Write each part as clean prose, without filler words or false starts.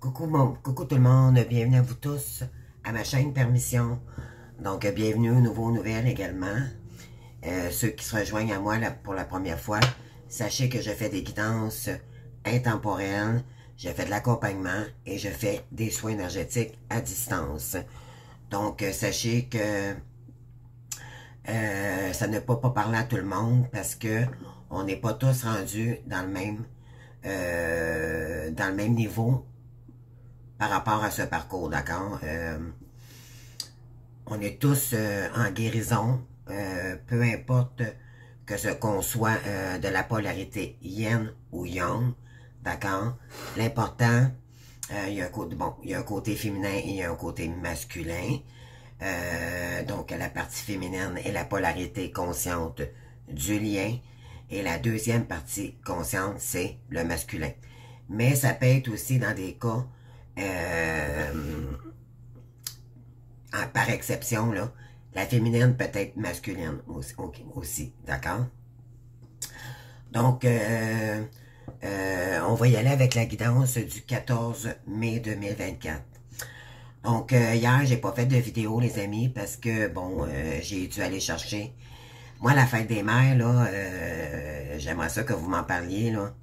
Coucou tout le monde, bienvenue à vous tous à ma chaîne Permission. Donc, bienvenue aux nouveaux nouvelles également. Ceux qui se rejoignent à moi pour la première fois, sachez que je fais des guidances intemporelles, je fais de l'accompagnement et je fais des soins énergétiques à distance. Donc, sachez que ça ne peut pas parler à tout le monde parce que on n'est pas tous rendus dans le même niveau par rapport à ce parcours, d'accord? On est tous en guérison, peu importe que ce qu'on soit de la polarité yin ou yang, d'accord? L'important, il y a un côté féminin et il y a un côté masculin. Donc, la partie féminine est la polarité consciente du lien. Et la deuxième partie consciente, c'est le masculin. Mais ça peut être aussi dans des cas par exception, là, la féminine peut être masculine aussi, d'accord? Donc, on va y aller avec la guidance du 14 mai 2024. Donc, hier, j'ai pas fait de vidéo, les amis, parce que, bon, j'ai dû aller chercher. Moi, la fête des mères, là, j'aimerais ça que vous m'en parliez, là.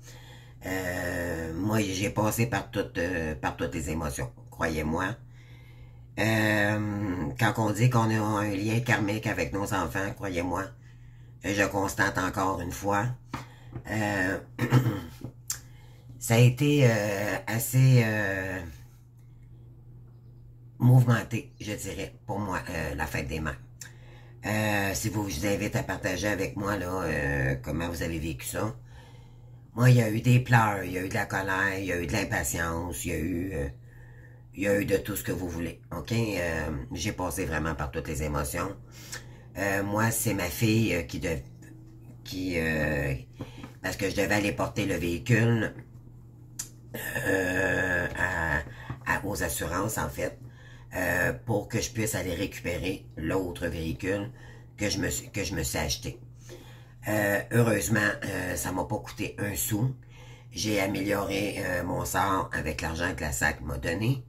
Moi, j'ai passé par toutes les émotions, croyez-moi. Quand on dit qu'on a un lien karmique avec nos enfants, croyez-moi, je constate encore une fois, ça a été assez mouvementé, je dirais, pour moi, la fête des mères. Si je vous invite à partager avec moi là, comment vous avez vécu ça. Moi, il y a eu des pleurs, il y a eu de la colère, il y a eu de l'impatience, il y a eu de tout ce que vous voulez, ok? J'ai passé vraiment par toutes les émotions. Moi, c'est ma fille parce que je devais aller porter le véhicule aux assurances, en fait, pour que je puisse aller récupérer l'autre véhicule que je me suis acheté. Heureusement, ça m'a pas coûté un sou. J'ai amélioré mon sort avec l'argent que la SAC m'a donné.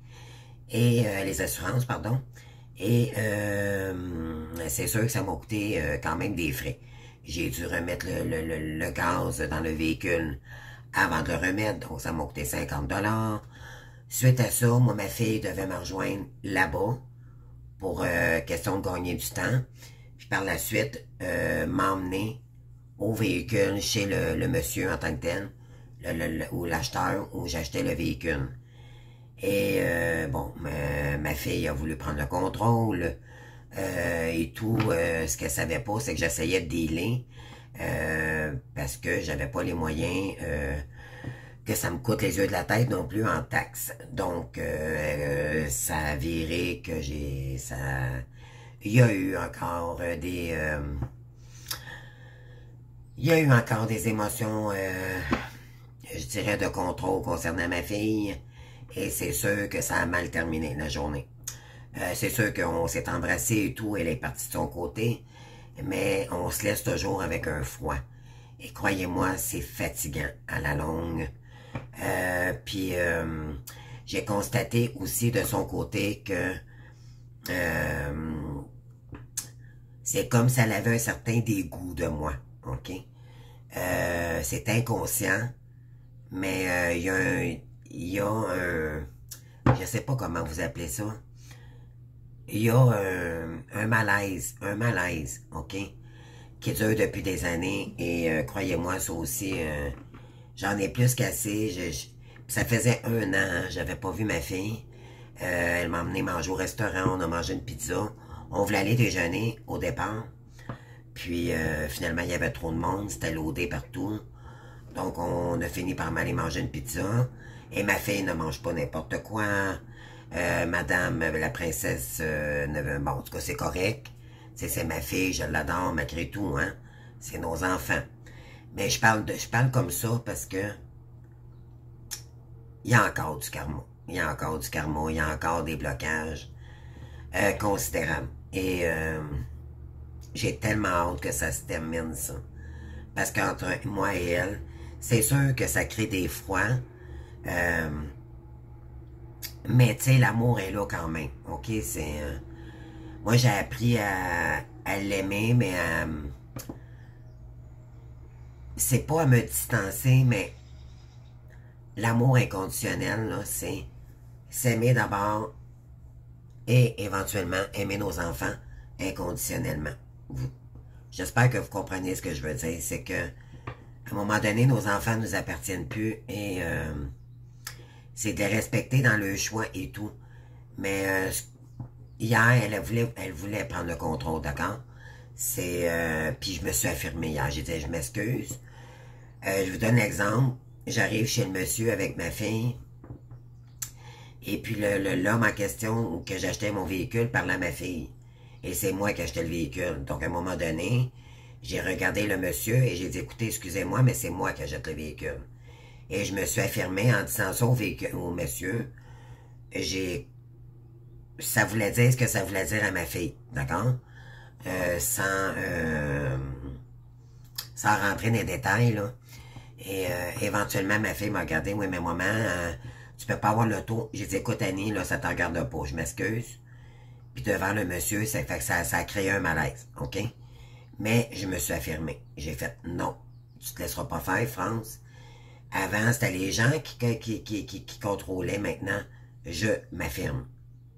Et les assurances, pardon. Et c'est sûr que ça m'a coûté quand même des frais. J'ai dû remettre le gaz dans le véhicule avant de le remettre, donc ça m'a coûté 50$. Suite à ça, moi, ma fille devait me rejoindre là-bas pour question de gagner du temps. Puis par la suite, m'emmener au véhicule chez le monsieur en tant que tel, ou l'acheteur où j'achetais le véhicule. Et bon, ma fille a voulu prendre le contrôle et tout. Ce qu'elle savait pas, c'est que j'essayais de dealer parce que j'avais pas les moyens que ça me coûte les yeux de la tête non plus en taxes. Donc, ça a viré que il y a eu encore il y a eu encore des émotions, je dirais, de contrôle concernant ma fille. Et c'est sûr que ça a mal terminé la journée. C'est sûr qu'on s'est embrassé et tout, elle est partie de son côté, mais on se laisse toujours avec un froid. Et croyez-moi, c'est fatigant à la longue. Puis j'ai constaté aussi de son côté que c'est comme si elle avait un certain dégoût de moi, ok? C'est inconscient, mais il y a un, je sais pas comment vous appelez ça, il y a un malaise, ok, qui dure depuis des années, et croyez-moi, ça aussi, j'en ai plus qu'assez. Ça faisait 1 an, j'avais pas vu ma fille, elle m'a emmené manger au restaurant, on a mangé une pizza, on voulait aller déjeuner au départ, puis finalement, il y avait trop de monde, c'était loadé partout, donc on a fini par aller manger une pizza. Et ma fille ne mange pas n'importe quoi. Madame, la princesse, bon, en tout cas, c'est correct. C'est ma fille, je l'adore, malgré tout, hein. C'est nos enfants. Mais je parle comme ça parce que il y a encore du karma. Il y a encore du karma, il y a encore des blocages considérables. Et j'ai tellement hâte que ça se termine, ça. Parce qu'entre moi et elle, c'est sûr que ça crée des froids. Mais tu sais, l'amour est là quand même. OK? Moi, j'ai appris à l'aimer, mais c'est pas à me distancer, mais l'amour inconditionnel, là, c'est s'aimer d'abord et éventuellement aimer nos enfants inconditionnellement. J'espère que vous comprenez ce que je veux dire. C'est que à un moment donné, nos enfants nous appartiennent plus et c'est de les respecter dans le choix et tout. Mais hier, elle voulait prendre le contrôle, d'accord? Puis je me suis affirmé hier. J'ai dit, je m'excuse. Je vous donne l'exemple. J'arrive chez le monsieur avec ma fille. Et puis l'homme en question que j'achetais mon véhicule parlait à ma fille. Et c'est moi qui achetais le véhicule. Donc à un moment donné, j'ai regardé le monsieur et j'ai dit, écoutez, excusez-moi, mais c'est moi qui achète le véhicule. Et je me suis affirmé en disant ça au monsieur. Ça voulait dire ce que ça voulait dire à ma fille, d'accord? Sans rentrer dans les détails, là. Et éventuellement, ma fille m'a regardé, oui, mais maman, tu peux pas avoir l'auto. J'ai dit, écoute, Annie, là, ça te regarde pas, je m'excuse. Puis devant le monsieur, ça fait que ça a créé un malaise, OK? Mais je me suis affirmé. J'ai fait, non, tu te laisseras pas faire, France. Avant, c'était les gens qui contrôlaient. Maintenant, je m'affirme.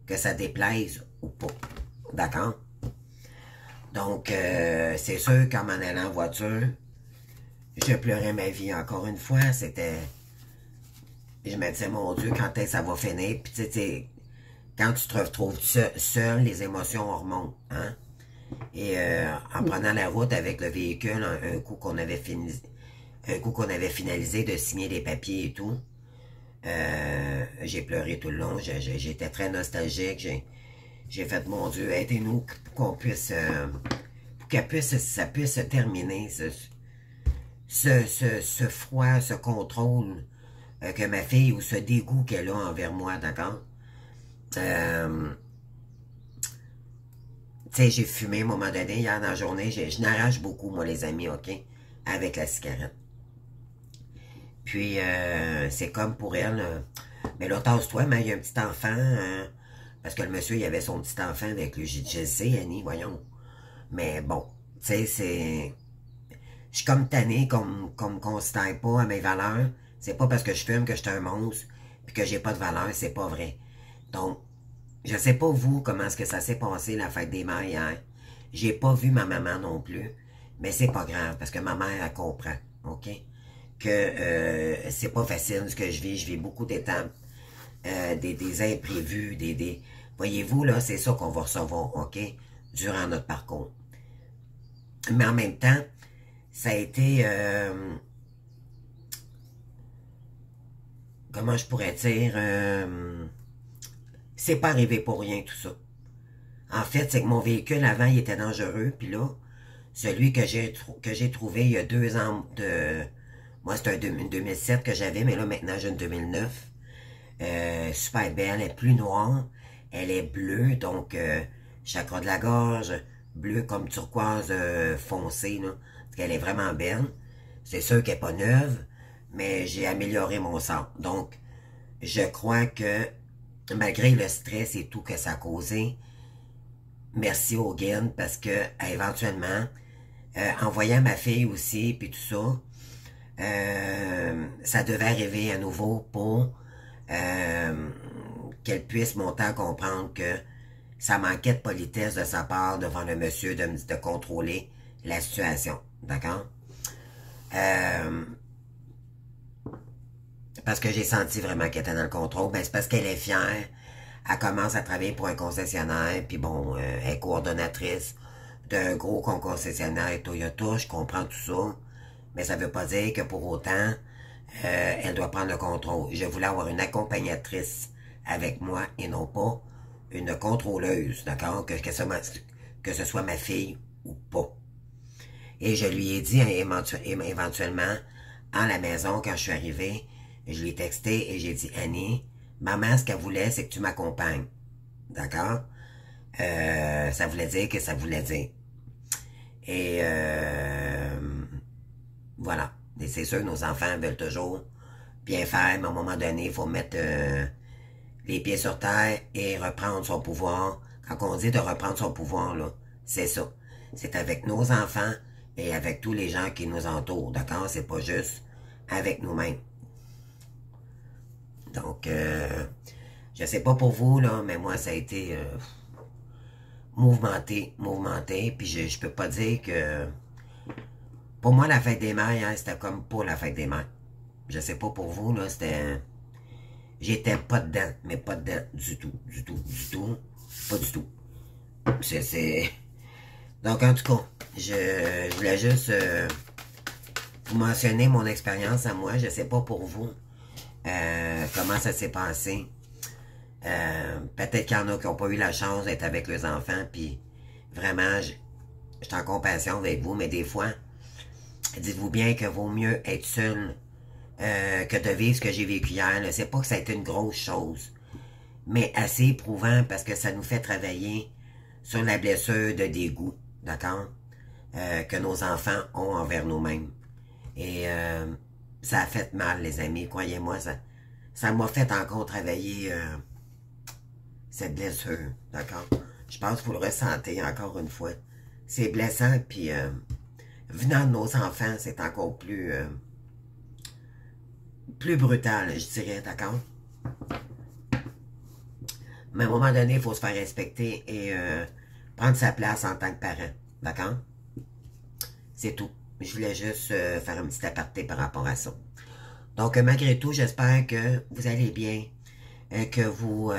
Que ça déplaise ou pas. D'accord? Donc, c'est sûr qu'en m'en allant en voiture, je pleurais ma vie encore une fois. Je me disais, mon Dieu, quand est-ce que ça va finir? Puis, tu sais, quand tu te retrouves seul, les émotions remontent. Hein? Et en prenant la route avec le véhicule, un coup qu'on avait finalisé de signer les papiers et tout, j'ai pleuré tout le long. J'étais très nostalgique. J'ai fait, mon Dieu, aidez-nous pour qu'on puisse, pour ça puisse se terminer, ce froid, ce contrôle que ma fille, ou ce dégoût qu'elle a envers moi, d'accord? Tu sais, j'ai fumé à un moment donné, hier dans la journée, je n'arrache beaucoup, moi, les amis, OK? Avec la cigarette. Puis, c'est comme pour elle, mais là, tasse-toi, mais il y a un petit enfant, parce que le monsieur, il avait son petit enfant avec lui. J'ai dit, je sais, Annie, voyons. Mais bon, tu sais, je suis comme tannée qu'on me considère pas à mes valeurs. C'est pas parce que je fume que je suis un monstre, puis que j'ai pas de valeur, c'est pas vrai. Donc, je sais pas vous, comment est-ce que ça s'est passé, la fête des mères hier. J'ai pas vu ma maman non plus, mais c'est pas grave, parce que ma mère, elle comprend, OK? Que c'est pas facile ce que je vis beaucoup d'étapes, des imprévus, voyez-vous, là, c'est ça qu'on va recevoir, OK? Durant notre parcours. Mais en même temps, ça a été, comment je pourrais dire, c'est pas arrivé pour rien tout ça. En fait, c'est que mon véhicule avant, il était dangereux, puis là, celui que j'ai trouvé il y a 2 ans moi c'est un 2007 que j'avais, mais là maintenant j'ai une 2009. Super belle, elle est plus noire, elle est bleue, donc chakra de la gorge, bleu comme turquoise foncé, là, parce qu'elle est vraiment belle. C'est sûr qu'elle n'est pas neuve, mais j'ai amélioré mon sort. Donc, je crois que malgré le stress et tout que ça a causé, merci au guide, parce que éventuellement, en voyant ma fille aussi, puis tout ça, ça devait arriver à nouveau pour qu'elle puisse monter à comprendre que ça manquait de politesse de sa part devant le monsieur de contrôler la situation. D'accord? Parce que j'ai senti vraiment qu'elle était dans le contrôle. Ben, c'est parce qu'elle est fière. Elle commence à travailler pour un concessionnaire, puis bon, elle est coordonnatrice d'un gros concessionnaire Toyota, je comprends tout ça, mais ça veut pas dire que pour autant, elle doit prendre le contrôle. Je voulais avoir une accompagnatrice avec moi et non pas une contrôleuse, d'accord, que ce soit ma fille ou pas. Et je lui ai dit éventuellement, à la maison, quand je suis arrivé, je lui ai texté et j'ai dit, Annie, maman, ce qu'elle voulait, c'est que tu m'accompagnes. D'accord? Ça voulait dire que ça voulait dire. Et voilà. Et c'est sûr, nos enfants veulent toujours bien faire, mais à un moment donné, il faut mettre les pieds sur terre et reprendre son pouvoir. Quand on dit de reprendre son pouvoir, là, c'est ça. C'est avec nos enfants et avec tous les gens qui nous entourent, d'accord? C'est pas juste avec nous-mêmes. Donc, je sais pas pour vous, là, mais moi, ça a été mouvementé, puis je peux pas dire que... Pour moi, la fête des mères, hein, c'était comme pour la fête des mères. Je sais pas pour vous, là, c'était... J'étais pas dedans, mais pas dedans du tout, pas du tout. C'est... Donc, en tout cas, je voulais juste vous mentionner mon expérience à moi. Je sais pas pour vous comment ça s'est passé. Peut-être qu'il y en a qui n'ont pas eu la chance d'être avec leurs enfants, puis vraiment, je suis en compassion avec vous, mais des fois, dites-vous bien que vaut mieux être seul que de vivre ce que j'ai vécu hier. C'est pas que ça a été une grosse chose, mais assez éprouvant parce que ça nous fait travailler sur la blessure de dégoût, d'accord, que nos enfants ont envers nous-mêmes. Et ça a fait mal, les amis, croyez-moi, ça m'a fait encore travailler cette blessure, d'accord? Je pense que vous le ressentez encore une fois. C'est blessant, puis venant de nos enfants, c'est encore plus brutal, je dirais, d'accord? Mais à un moment donné, il faut se faire respecter et prendre sa place en tant que parent, d'accord? C'est tout. Je voulais juste faire un petit aparté par rapport à ça. Donc, malgré tout, j'espère que vous allez bien, que vous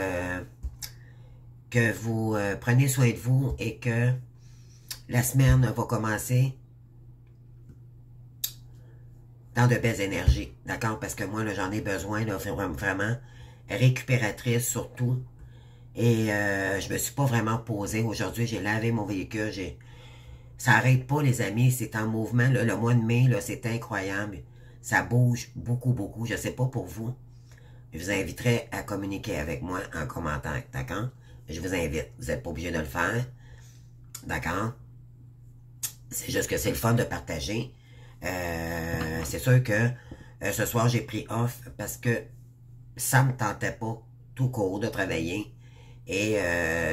prenez soin de vous et que la semaine va commencer dans de belles énergies, d'accord? Parce que moi, j'en ai besoin, là, vraiment récupératrice surtout. Et je me suis pas vraiment posée. Aujourd'hui, j'ai lavé mon véhicule. Ça arrête pas, les amis. C'est en mouvement. Là, le mois de mai, là, c'est incroyable. Ça bouge beaucoup, beaucoup. Je sais pas pour vous. Je vous inviterai à communiquer avec moi en commentaire, d'accord? Je vous invite. Vous n'êtes pas obligé de le faire. D'accord? C'est juste que c'est le fun de partager. C'est sûr que ce soir, j'ai pris off parce que ça me tentait pas tout court de travailler. Et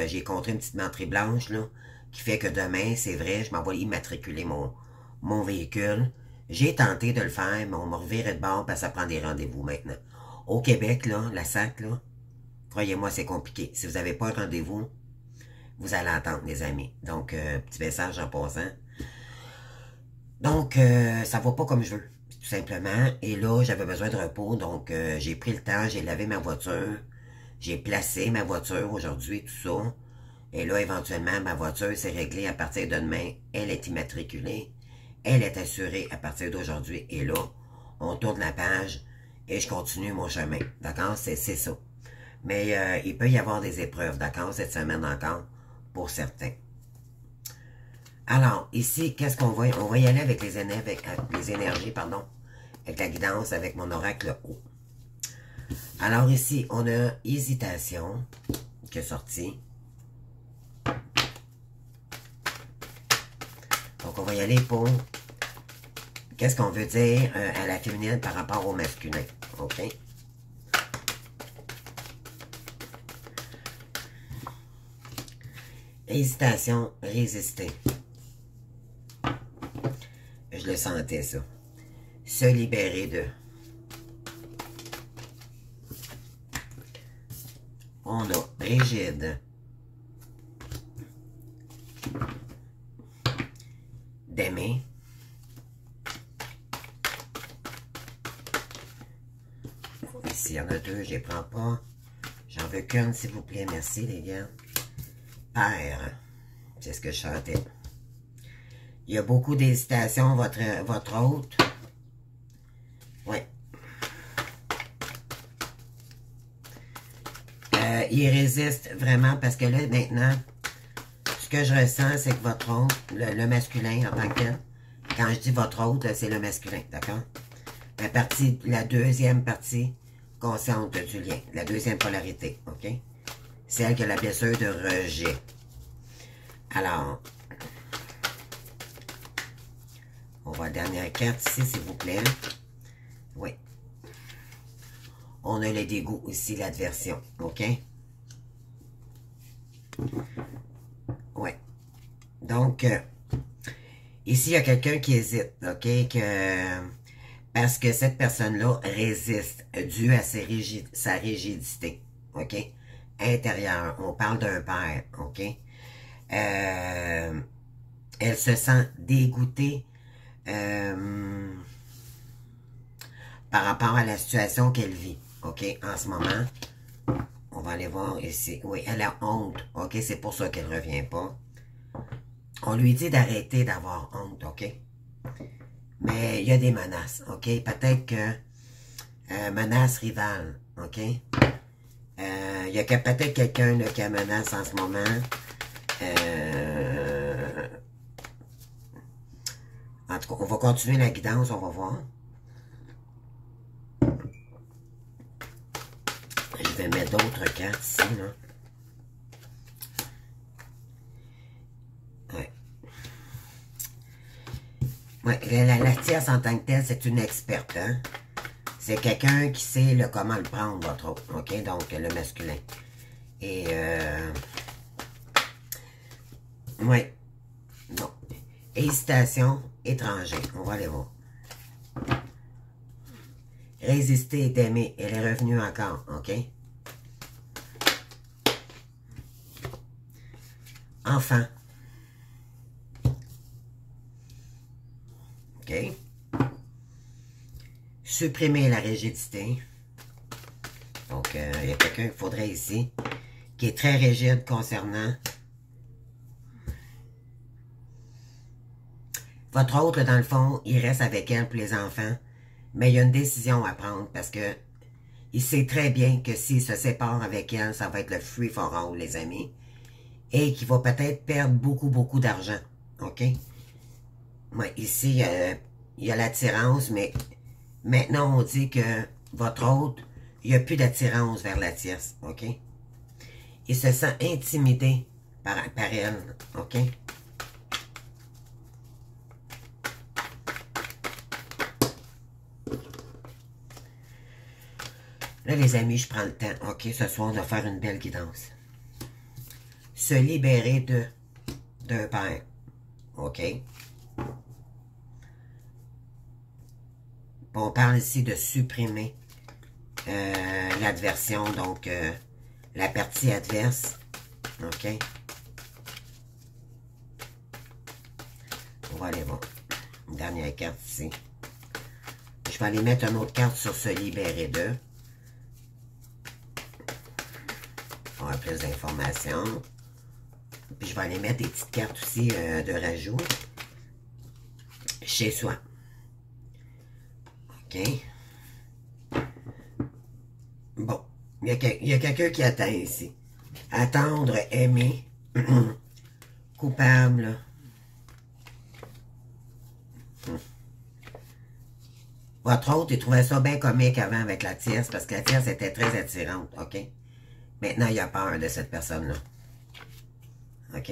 j'ai contré une petite menterie blanche, là, qui fait que demain, c'est vrai, je m'en vais immatriculer mon véhicule. J'ai tenté de le faire, mais on m'a reviré de bord parce que ça prend des rendez-vous maintenant. Au Québec, là, la SAC, là, croyez-moi, c'est compliqué. Si vous n'avez pas un rendez-vous, vous allez entendre, les amis. Donc, petit message en passant. Donc, ça va pas comme je veux, tout simplement. Et là, j'avais besoin de repos, donc j'ai pris le temps, j'ai lavé ma voiture, j'ai placé ma voiture aujourd'hui, tout ça. Et là, éventuellement, ma voiture s'est réglée à partir de demain. Elle est immatriculée. Elle est assurée à partir d'aujourd'hui. Et là, on tourne la page et je continue mon chemin. D'accord? C'est ça. Mais il peut y avoir des épreuves, d'accord, cette semaine encore, pour certains. Alors, ici, qu'est-ce qu'on va... On va y aller avec les énergies, pardon, avec la guidance, avec mon oracle haut. Alors ici, on a hésitation qui est sortie. Donc, on va y aller pour qu'est-ce qu'on veut dire à la féminine par rapport au masculin. OK? Hésitation, résister. Je le sentais, ça. Se libérer de. On a rigide. D'aimer. Ici, il y en a deux, je les prends pas. J'en veux qu'une, s'il vous plaît. Merci, les gars. Père. C'est ce que je chantais. Il y a beaucoup d'hésitation, votre hôte. Oui. Il résiste vraiment parce que là, maintenant, ce que je ressens, c'est que votre hôte, le masculin en tant que tel, quand je dis votre hôte, c'est le masculin, d'accord? La deuxième partie consciente du lien, la deuxième polarité, ok? Celle qui a la blessure de rejet. Alors, on va à la dernière carte ici, s'il vous plaît. Oui. on a le dégoût ici, l'adversion, OK? Ouais. Donc, ici, il y a quelqu'un qui hésite, OK? Parce que cette personne-là résiste, dû à sa rigidité, OK? Intérieure, on parle d'un père, OK? Elle se sent dégoûtée par rapport à la situation qu'elle vit, OK? En ce moment, on va aller voir ici. Oui, elle a honte, OK? C'est pour ça qu'elle ne revient pas. On lui dit d'arrêter d'avoir honte, OK? Mais il y a des menaces, OK? Peut-être que menace rivale, OK? Il y a peut-être quelqu'un qui a menace en ce moment. En tout cas, on va continuer la guidance, on va voir. Je vais mettre d'autres cartes ici, là. Ouais. Ouais, la tierce en tant que telle, c'est une experte, hein? C'est quelqu'un qui sait comment le prendre, votre autre, OK? Donc, le masculin. Et, ouais. Non. Hésitation, étranger. On va aller voir. Résister et d'aimer. Elle est revenue encore, OK? Enfant. OK? Supprimer la rigidité. Donc, il y a quelqu'un qu'il faudrait ici, qui est très rigide concernant votre autre, dans le fond, il reste avec elle pour les enfants, mais il y a une décision à prendre parce que il sait très bien que s'il se sépare avec elle, ça va être le free for all, les amis, et qu'il va peut-être perdre beaucoup, beaucoup d'argent, OK? Ouais, ici, il y a l'attirance, mais maintenant, on dit que votre autre, il n'y a plus d'attirance vers la tierce, OK? Il se sent intimidé par elle, OK? Là, les amis, je prends le temps, OK? Ce soir, de faire une belle guidance. Se libérer d'un père, OK? On parle ici de supprimer l'adversion, donc la partie adverse, OK? On va aller voir. Une dernière carte ici. Je vais aller mettre une autre carte sur se libérer d'eux. Pour avoir plus d'informations. Puis je vais aller mettre des petites cartes aussi de rajout. Chez soi. OK? Bon. Il y a quelqu'un qui attend ici. Attendre, aimer. Coupable. Votre autre, il trouvait ça bien comique avant avec la tierce, parce que la tierce était très attirante, OK? Maintenant, il a peur de cette personne-là. OK?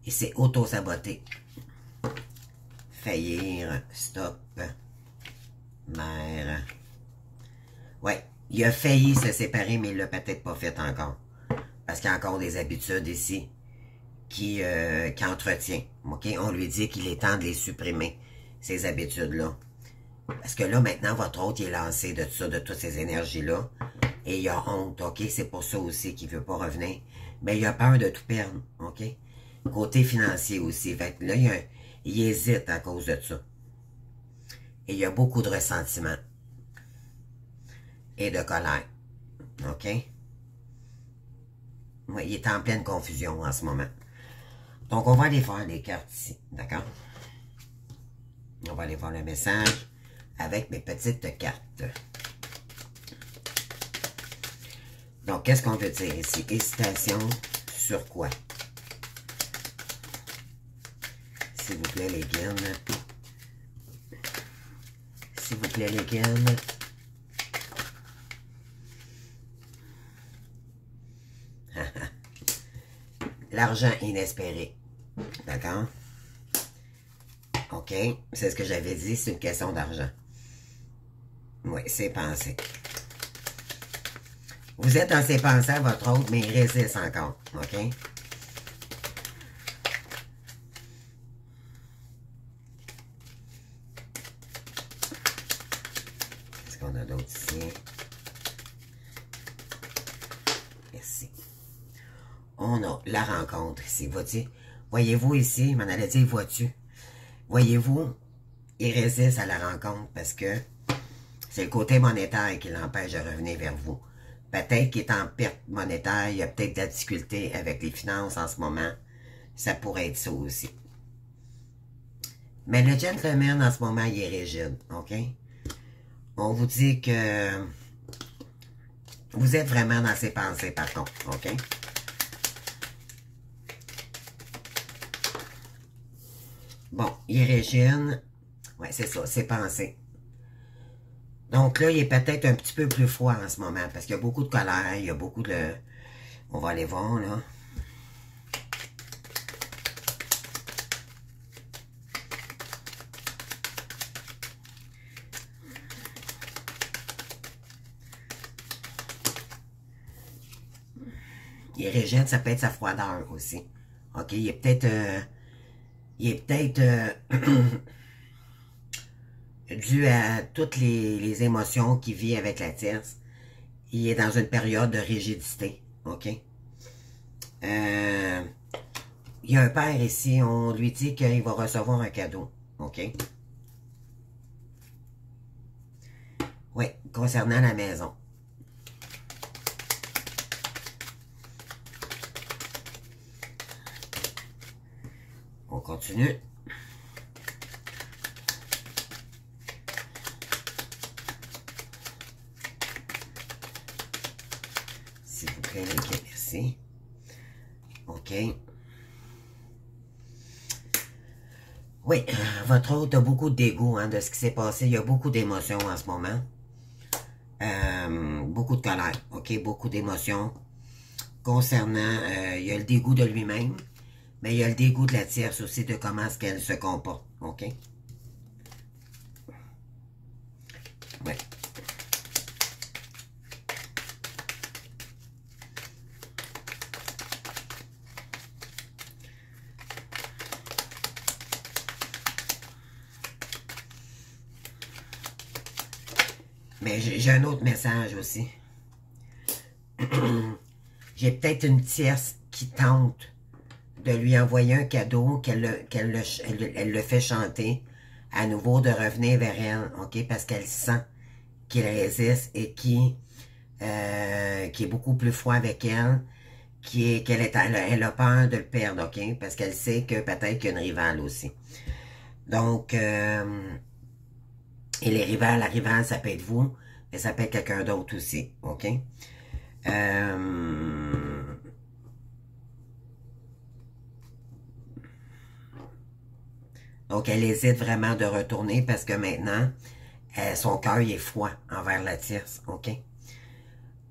Il s'est auto-saboté. Faillir, stop, mère. Ouais, il a failli se séparer, mais il l'a peut-être pas fait encore. Parce qu'il y a encore des habitudes ici qui entretient. OK? On lui dit qu'il est temps de les supprimer, ces habitudes-là. Parce que là, maintenant, votre autre, il est lancé de tout ça, de toutes ces énergies-là. Et il a honte, OK? C'est pour ça aussi qu'il ne veut pas revenir. Mais il a peur de tout perdre, OK? Côté financier aussi. Fait que là, il hésite à cause de ça. Et il y a beaucoup de ressentiment. Et de colère. OK? Ouais, il est en pleine confusion en ce moment. Donc, on va aller faire les cartes ici. D'accord? On va aller voir le message avec mes petites cartes. Donc, qu'est-ce qu'on veut dire ici? Hésitation sur quoi? S'il vous plaît, les guides. S'il vous plaît, les guides. L'argent inespéré. D'accord? OK? C'est ce que j'avais dit, c'est une question d'argent. Oui, c'est pensé. Vous êtes dans ses pensées à votre autre, mais il résiste encore. OK? Qu'est-ce qu'on a d'autre ici? Merci. On a la rencontre ici. Voyez-vous ici, je m'en allais dire, vois-tu? Voyez-vous, il résiste à la rencontre parce que c'est le côté monétaire qui l'empêche de revenir vers vous. Peut-être qu'il est en perte monétaire, il y a peut-être de la difficulté avec les finances en ce moment. Ça pourrait être ça aussi. Mais le gentleman, en ce moment, il est rigide, OK? On vous dit que vous êtes vraiment dans ses pensées, par contre, OK? Bon, il est rigide. Ouais, c'est ça, ses pensées. Donc là, il est peut-être un petit peu plus froid en ce moment, parce qu'il y a beaucoup de colère, il y a beaucoup de... On va aller voir, là. Il est rigide, ça peut être sa froideur aussi. OK, il est peut-être... dû à toutes les émotions qu'il vit avec la tierce. Il est dans une période de rigidité. OK? Il y a un père ici, on lui dit qu'il va recevoir un cadeau. OK? Oui, concernant la maison. On continue. S'il vous plaît, l'équipe, merci. OK. Oui, votre hôte a beaucoup de dégoût de ce qui s'est passé. Il y a beaucoup d'émotions en ce moment. Beaucoup de colère, OK? Beaucoup d'émotions. Concernant, il y a le dégoût de lui-même, mais il y a le dégoût de la tierce aussi, de comment est-ce qu'elle se comporte, OK? Oui. Mais j'ai un autre message aussi. J'ai peut-être une tierce qui tente de lui envoyer un cadeau, qu'elle le fait chanter, à nouveau de revenir vers elle, OK? Parce qu'elle sent qu'il résiste et qui est beaucoup plus froid avec elle, elle a peur de le perdre, OK? Parce qu'elle sait que peut-être qu'il y a une rivale aussi. Donc, et la rivale, ça peut être vous, mais ça peut être quelqu'un d'autre aussi, OK? Donc, elle hésite vraiment de retourner parce que maintenant, son cœur est froid envers la tierce, OK?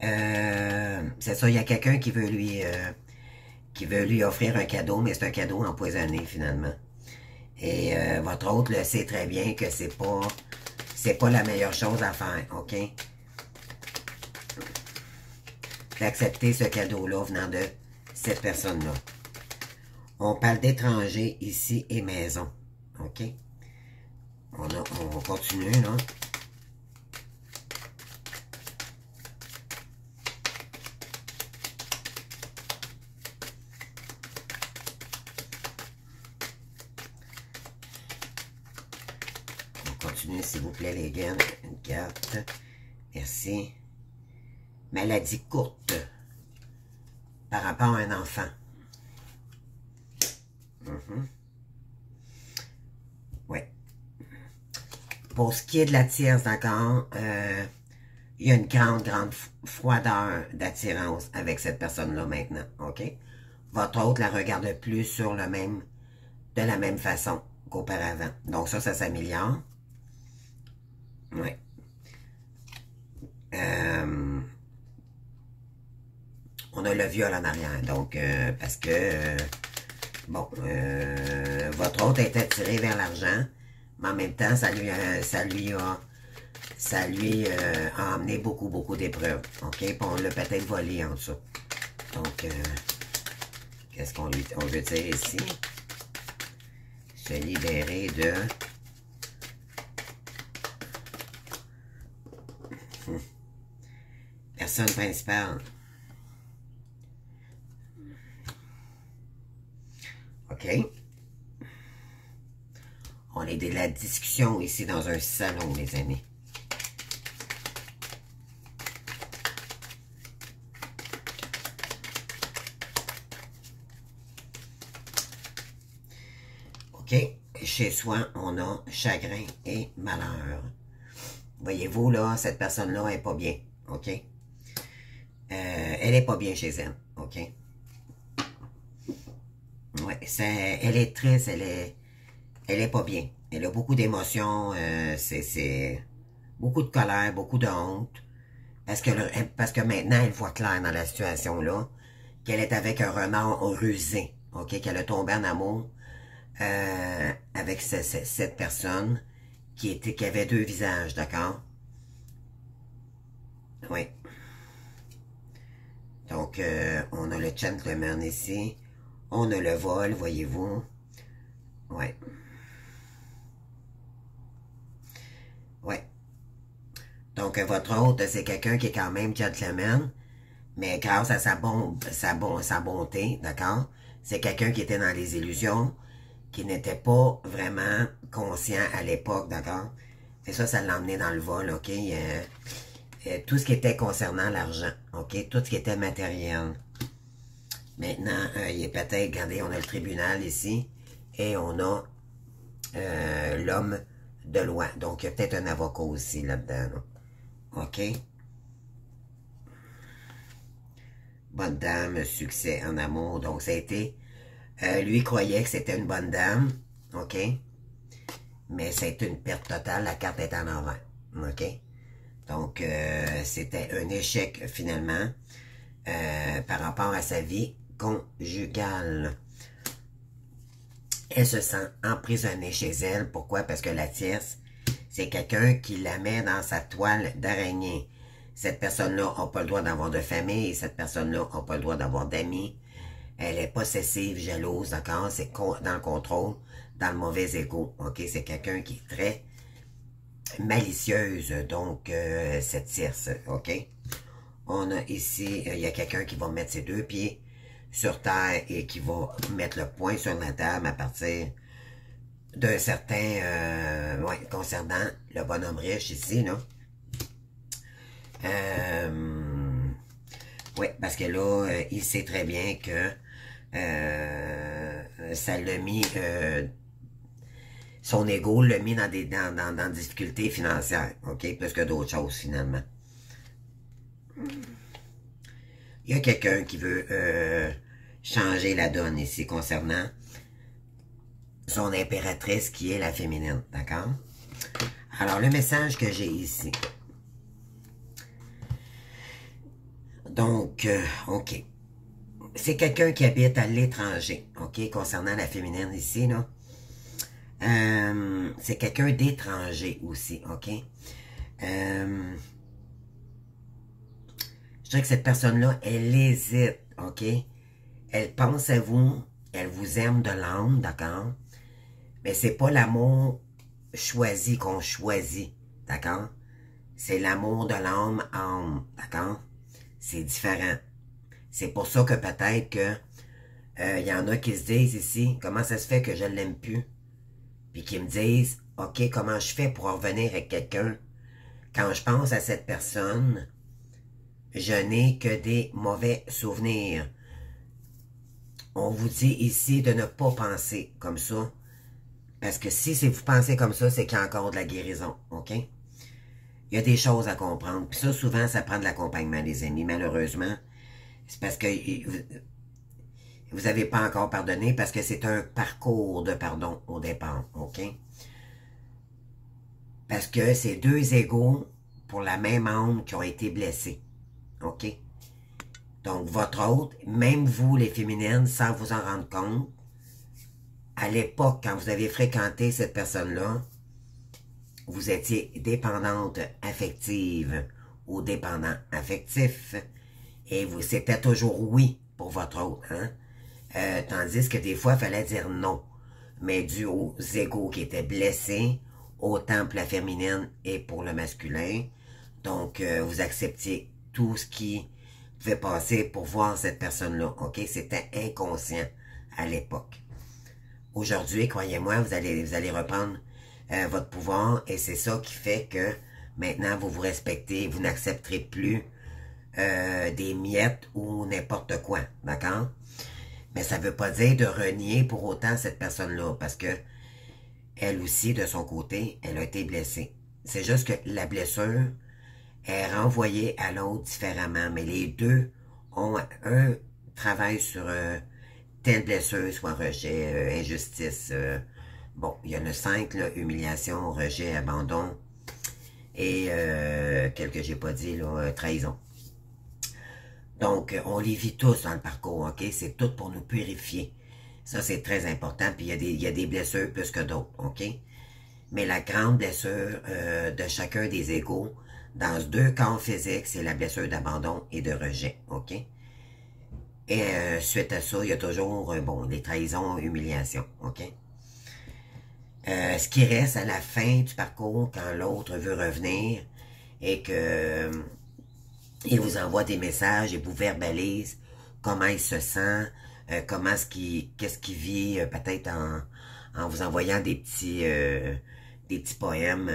C'est ça, il y a quelqu'un qui veut lui offrir un cadeau, mais c'est un cadeau empoisonné finalement. Et votre hôte le sait très bien que c'est pas la meilleure chose à faire, OK? D'accepter ce cadeau-là venant de cette personne-là. On parle d'étrangers ici et maison, OK? On va continuer, là. Continuez, s'il vous plaît, les gars. Une carte. Merci. Maladie courte par rapport à un enfant. Oui. Pour ce qui est de la tierce, d'accord, il y a une grande froideur d'attirance avec cette personne-là maintenant, OK? Votre hôte la regarde plus de la même façon qu'auparavant. Donc ça s'améliore. Oui. On a le viol en arrière. Donc, parce que, bon, votre hôte est attiré vers l'argent, mais en même temps, ça lui a ça lui a amené beaucoup d'épreuves. OK? Puis on l'a peut-être volé en dessous. Donc, qu'est-ce qu'on veut dire ici? Se libérer de... Personne principale. OK? On est de la discussion ici dans un salon, les amis. OK? Chez soi, on a chagrin et malheur. Voyez-vous, là, cette personne-là n'est pas bien. OK? Elle n'est pas bien chez elle. OK? Ouais, elle est triste, elle est pas bien. Elle a beaucoup d'émotions, c'est beaucoup de colère, beaucoup de honte. Parce que maintenant, elle voit clair dans la situation-là, qu'elle est avec un renard rusé. OK? Qu'elle a tombé en amour avec cette personne qui avait deux visages, d'accord? Oui. Donc, on a le gentleman ici. On a le vol, voyez-vous. Ouais. Ouais. Donc, votre hôte, c'est quelqu'un qui est quand même gentleman, mais grâce à sa bonté, d'accord? C'est quelqu'un qui était dans les illusions, qui n'était pas vraiment conscient à l'époque, d'accord? Et ça l'a emmené dans le vol, OK? Tout ce qui était concernant l'argent, OK? Tout ce qui était matériel. Maintenant, il est peut-être, regardez, on a le tribunal ici, et on a l'homme de loi. Donc, il y a peut-être un avocat aussi là-dedans, là. OK? Bonne dame, succès en amour. Donc, ça a été... lui croyait que c'était une bonne dame, OK? Mais ça a été une perte totale. La carte est en envers, OK? Donc, c'était un échec, finalement, par rapport à sa vie conjugale. Elle se sent emprisonnée chez elle. Pourquoi? Parce que la tierce, c'est quelqu'un qui la met dans sa toile d'araignée. Cette personne-là n'a pas le droit d'avoir de famille. Cette personne-là n'a pas le droit d'avoir d'amis. Elle est possessive, jalouse, d'accord? C'est dans le contrôle, dans le mauvais égo, OK? C'est quelqu'un qui est très malicieuse, donc cette tierce, OK? On a ici, il y a quelqu'un qui va mettre ses deux pieds sur terre et qui va mettre le poing sur la table à partir d'un certain, ouais, concernant le bonhomme riche ici, là. Oui, parce que là, il sait très bien que ça l'a mis, son ego l'a mis dans des difficultés financières, OK, plus que d'autres choses finalement. Il y a quelqu'un qui veut changer la donne ici concernant son impératrice qui est la féminine, d'accord? Alors, le message que j'ai ici. Donc, OK. C'est quelqu'un qui habite à l'étranger, OK, concernant la féminine ici, là. C'est quelqu'un d'étranger aussi, OK? Je dirais que cette personne-là, elle hésite, OK? Elle pense à vous, elle vous aime de l'âme, d'accord? Mais c'est pas l'amour choisi qu'on choisit, d'accord? C'est l'amour de l'âme âme, d'accord? C'est différent. C'est pour ça que peut-être que y en a qui se disent ici, comment ça se fait que je ne l'aime plus? Puis qui me disent, OK, comment je fais pour revenir avec quelqu'un? Quand je pense à cette personne, je n'ai que des mauvais souvenirs. On vous dit ici de ne pas penser comme ça. Parce que si vous pensez comme ça, c'est qu'il y a encore de la guérison, OK? Il y a des choses à comprendre. Puis ça, souvent, ça prend de l'accompagnement, les amis. Malheureusement, c'est parce que vous n'avez pas encore pardonné, parce que c'est un parcours de pardon au départ, OK? Parce que c'est deux égaux pour la même âme qui ont été blessés, OK? Donc, votre autre, même vous, les féminines, sans vous en rendre compte, à l'époque, quand vous avez fréquenté cette personne-là, vous étiez dépendante affective ou dépendant affectif, et vous c'était toujours oui pour votre autre, hein? Tandis que des fois, il fallait dire non, mais dû aux égos qui étaient blessés, autant pour la féminine et pour le masculin. Donc, vous acceptiez tout ce qui pouvait passer pour voir cette personne-là, ok? C'était inconscient à l'époque. Aujourd'hui, croyez-moi, vous allez reprendre votre pouvoir, et c'est ça qui fait que maintenant, vous vous respectez, vous n'accepterez plus des miettes ou n'importe quoi, d'accord? Mais ça ne veut pas dire de renier pour autant cette personne-là, parce que elle aussi, de son côté, elle a été blessée. C'est juste que la blessure est renvoyée à l'autre différemment, mais les deux ont un travail sur telle blessure, soit rejet, injustice. Bon, il y en a 5, là, humiliation, rejet, abandon, et quel que j'ai pas dit, là, trahison. Donc, on les vit tous dans le parcours, ok? C'est tout pour nous purifier. Ça, c'est très important. Puis, il y a des blessures plus que d'autres, ok? Mais la grande blessure de chacun des égos, dans deux corps physiques, c'est la blessure d'abandon et de rejet, ok? Et suite à ça, il y a toujours, bon, des trahisons, humiliations, ok? Ce qui reste à la fin du parcours, quand l'autre veut revenir et que il vous envoie des messages et vous verbalise comment il se sent, qu'est-ce qu'il vit, peut-être en vous envoyant des petits poèmes.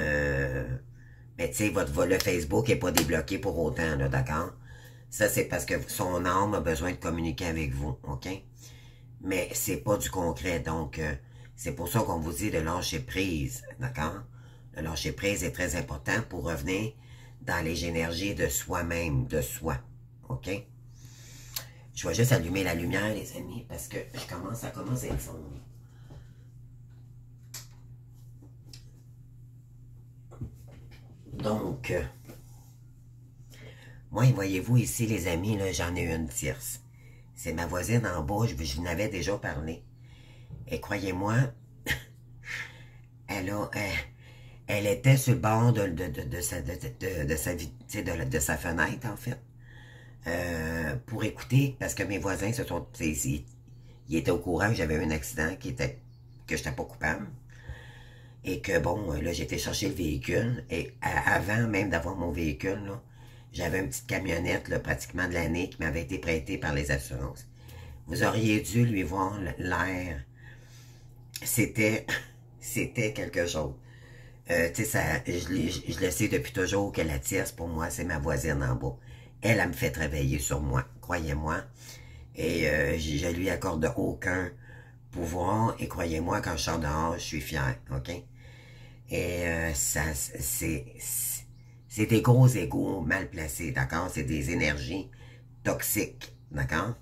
Mais tu sais, votre volet Facebook est pas débloqué pour autant, là, d'accord? Ça, c'est parce que son âme a besoin de communiquer avec vous, ok? Mais c'est pas du concret, donc c'est pour ça qu'on vous dit de lâcher prise, d'accord? Le lâcher prise est très important pour revenir dans les énergies de soi-même, de soi, ok? Je vais juste allumer la lumière, les amis, parce que ça commence à être sombre. Donc, moi, voyez-vous ici, les amis, j'en ai une tierce. C'est ma voisine en bas, je vous en avais déjà parlé. Et croyez-moi, elle était sur le bord de sa fenêtre, en fait, pour écouter, parce que mes voisins ils étaient au courant que j'avais eu un accident, que je n'étais pas coupable. Et que, bon, là, j'étais chercher le véhicule. Et avant même d'avoir mon véhicule, là, j'avais une petite camionnette, là, pratiquement de l'année, qui m'avait été prêtée par les assurances. Vous auriez dû lui voir l'air. C'était quelque chose. Tu sais, je le sais depuis toujours que la tierce, pour moi, c'est ma voisine en bas. Elle me fait travailler sur moi, croyez-moi. Et je lui accorde aucun pouvoir. Et croyez-moi, quand je sors dehors, je suis fier, ok? Et c'est des gros égos mal placés, d'accord? C'est des énergies toxiques, d'accord?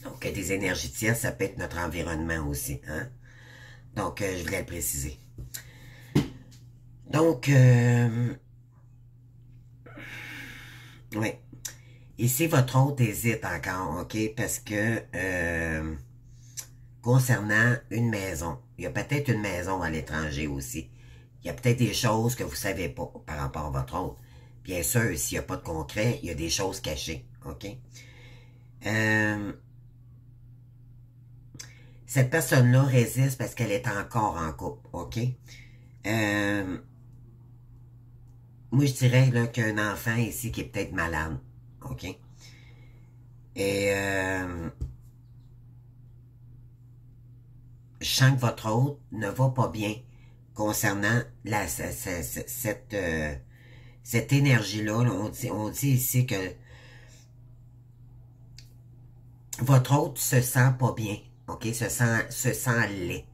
Donc, des énergies tierces, ça peut être notre environnement aussi, hein? Donc, je voulais le préciser. Donc, oui. Ici, votre hôte hésite encore, ok? Parce que, concernant une maison, il y a peut-être une maison à l'étranger aussi. Il y a peut-être des choses que vous ne savez pas par rapport à votre hôte. Bien sûr, s'il n'y a pas de concret, il y a des choses cachées, ok? Cette personne-là résiste parce qu'elle est encore en couple, ok? Moi, je dirais qu'il y a un enfant ici qui est peut-être malade, ok? Et je sens que votre hôte ne va pas bien concernant cette énergie-là. Là, on dit ici que votre hôte se sent pas bien, ok? Se sent laid.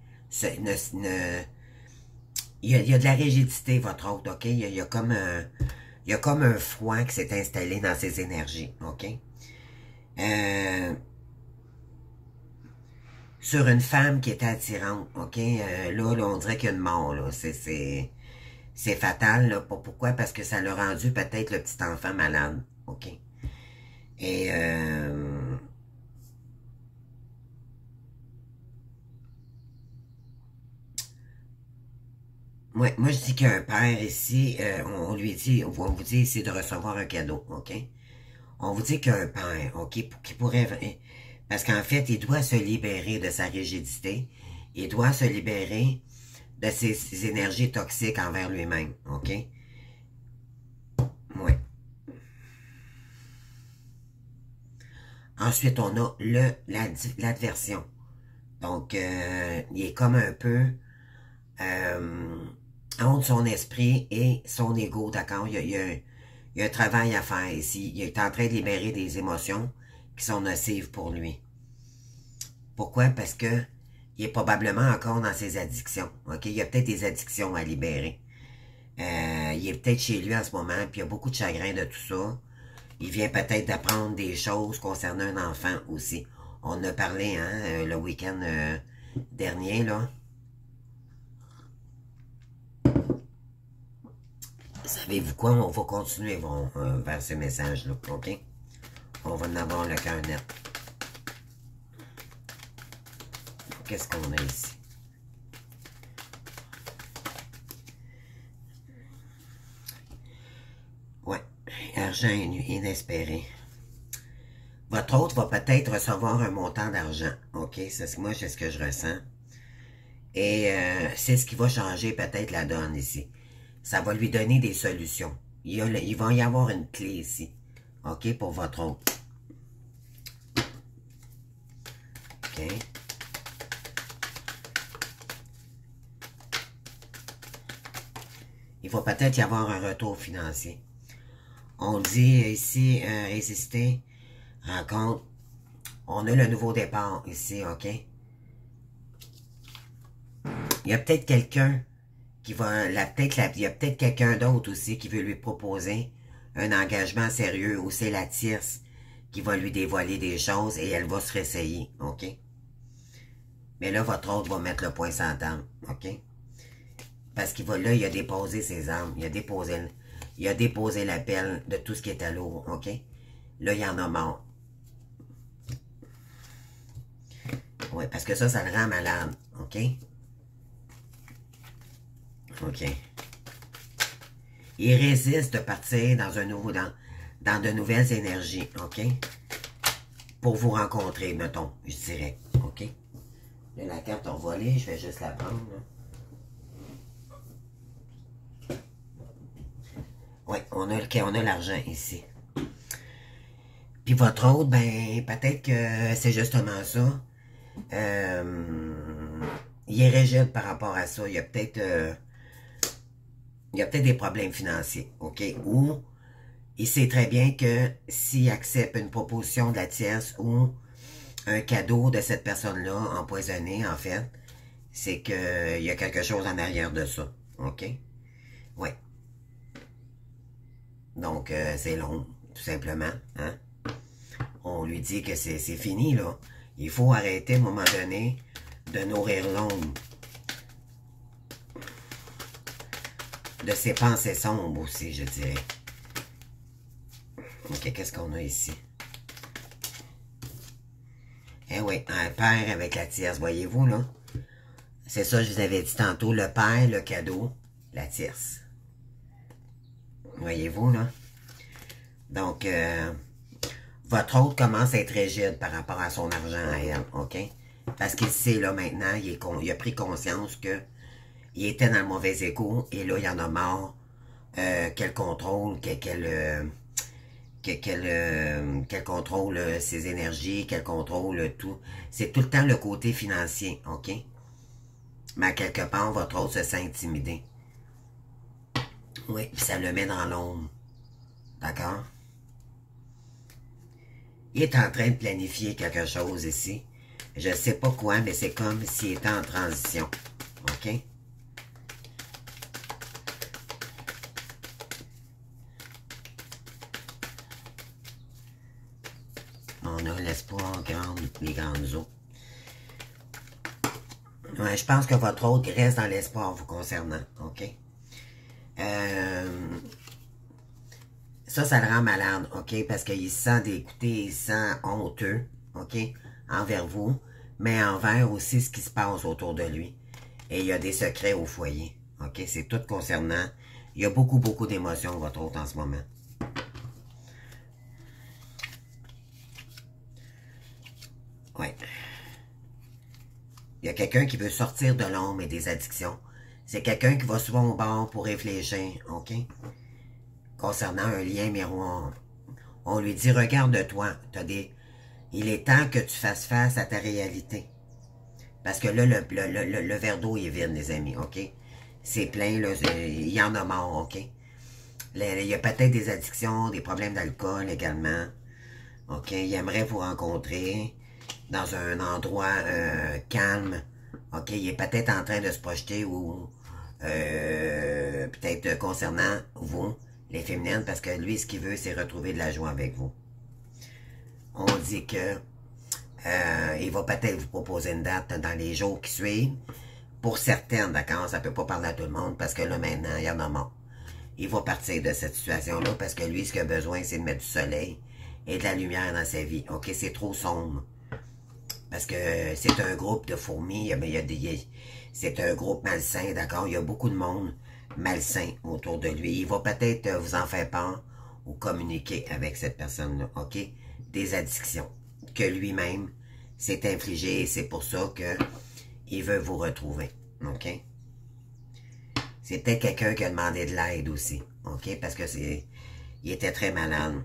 Il y a de la rigidité, votre hôte, ok? Il y a comme un froid qui s'est installé dans ses énergies, ok? Sur une femme qui était attirante, ok? Là, on dirait qu'il y a une mort, là. C'est fatal, là. Pourquoi? Parce que ça l'a rendu peut-être le petit enfant malade, ok? Et moi je dis qu'un père ici, on lui dit, on vous dit ici de recevoir un cadeau, OK? On vous dit qu'un père, OK, qui pourrait... Parce qu'en fait, il doit se libérer de sa rigidité. Il doit se libérer de ses énergies toxiques envers lui-même, OK? Oui. Ensuite, on a l'adversion. Donc, il est comme un peu entre son esprit et son ego, d'accord? Il y a un travail à faire ici. Il est en train de libérer des émotions qui sont nocives pour lui. Pourquoi? Parce que il est probablement encore dans ses addictions. OK? Il y a peut-être des addictions à libérer. Il est peut-être chez lui en ce moment, puis il y a beaucoup de chagrin de tout ça. Il vient peut-être d'apprendre des choses concernant un enfant aussi. On en a parlé, hein, le week-end dernier, là. Savez-vous quoi? On va continuer vers ce message-là, OK? On va en avoir le cœur net. Qu'est-ce qu'on a ici? Ouais, argent inespéré. Votre autre va peut-être recevoir un montant d'argent, OK? Moi, c'est ce que je ressens. Et c'est ce qui va changer peut-être la donne ici. Ça va lui donner des solutions. Il va y avoir une clé ici, OK, pour votre autre. OK? Il va peut-être y avoir un retour financier. On dit ici, résister, rencontre. On a le nouveau départ ici, OK? Il y a peut-être quelqu'un qui va... il y a peut-être quelqu'un d'autre aussi qui veut lui proposer un engagement sérieux, ou c'est la tierce qui va lui dévoiler des choses et elle va se réessayer, OK? Mais là, votre autre va mettre le point sans table, OK? Parce qu'il va là, il a déposé ses armes, il a déposé l'appel de tout ce qui était lourd, OK? Là, il en a marre. Oui, parce que ça le rend malade, OK? OK. Il résiste de partir dans dans de nouvelles énergies, OK? Pour vous rencontrer, mettons, je dirais, OK? Là, la carte envolée, je vais juste la prendre, là. Oui, on a l'argent ici. Puis votre autre, ben, peut-être que c'est justement ça. Il est rigide par rapport à ça. Il y a peut-être des problèmes financiers, OK? Ou il sait très bien que s'il accepte une proposition de la tierce ou un cadeau de cette personne-là empoisonnée, en fait, c'est qu'il y a quelque chose en arrière de ça, OK? Oui. Donc, c'est long, tout simplement, hein? On lui dit que c'est fini, là. Il faut arrêter, à un moment donné, de nourrir l'ombre de ses pensées sombres aussi, je dirais. OK, qu'est-ce qu'on a ici? Eh oui, un père avec la tierce, voyez-vous, là? C'est ça, je vous avais dit tantôt, le père, le cadeau, la tierce. Voyez-vous, là? Donc, votre autre commence à être rigide par rapport à son argent à elle, OK? Parce qu'il sait, là, maintenant, il a pris conscience que il était dans le mauvais écho, et là, il en a marre qu'elle contrôle, qu'elle contrôle ses énergies, qu'elle contrôle tout. C'est tout le temps le côté financier, OK? Mais à quelque part, votre autre se sent intimidé. Oui, puis ça le met dans l'ombre. D'accord? Il est en train de planifier quelque chose ici. Je ne sais pas quoi, mais c'est comme s'il était en transition. OK? On a l'espoir, les grandes eaux. Ouais, je pense que votre autre reste dans l'espoir vous concernant. OK? Ça le rend malade, OK? Parce qu'il se sent dégoûté, il se sent honteux, OK? Envers vous, mais envers aussi ce qui se passe autour de lui. Et il y a des secrets au foyer, OK? C'est tout concernant. Il y a beaucoup, beaucoup d'émotions, votre hôte, en ce moment. Oui. Il y a quelqu'un qui veut sortir de l'ombre et des addictions. C'est quelqu'un qui va souvent au bar pour réfléchir, OK? Concernant un lien miroir. On lui dit, regarde-toi, il est temps que tu fasses face à ta réalité. Parce que là, le verre d'eau est vide, les amis, OK? C'est plein, là, il y en a mort, OK? Il y a peut-être des addictions, des problèmes d'alcool également. OK? Il aimerait vous rencontrer dans un endroit calme. OK? Il est peut-être en train de se projeter ou peut-être concernant vous, les féminines, parce que lui, ce qu'il veut, c'est retrouver de la joie avec vous. On dit que il va peut-être vous proposer une date dans les jours qui suivent. Pour certaines, d'accord, ça peut pas parler à tout le monde parce que là, maintenant, il y en a marre. Il va partir de cette situation-là parce que lui, ce qu'il a besoin, c'est de mettre du soleil et de la lumière dans sa vie. OK, c'est trop sombre. Parce que c'est un groupe de fourmis, c'est un groupe malsain, d'accord? Il y a beaucoup de monde malsain autour de lui. Il va peut-être vous en faire part ou communiquer avec cette personne-là, OK? Des addictions que lui-même s'est infligé et c'est pour ça que il veut vous retrouver, OK? C'est peut-être quelqu'un qui a demandé de l'aide aussi, OK? Parce que il était très malade.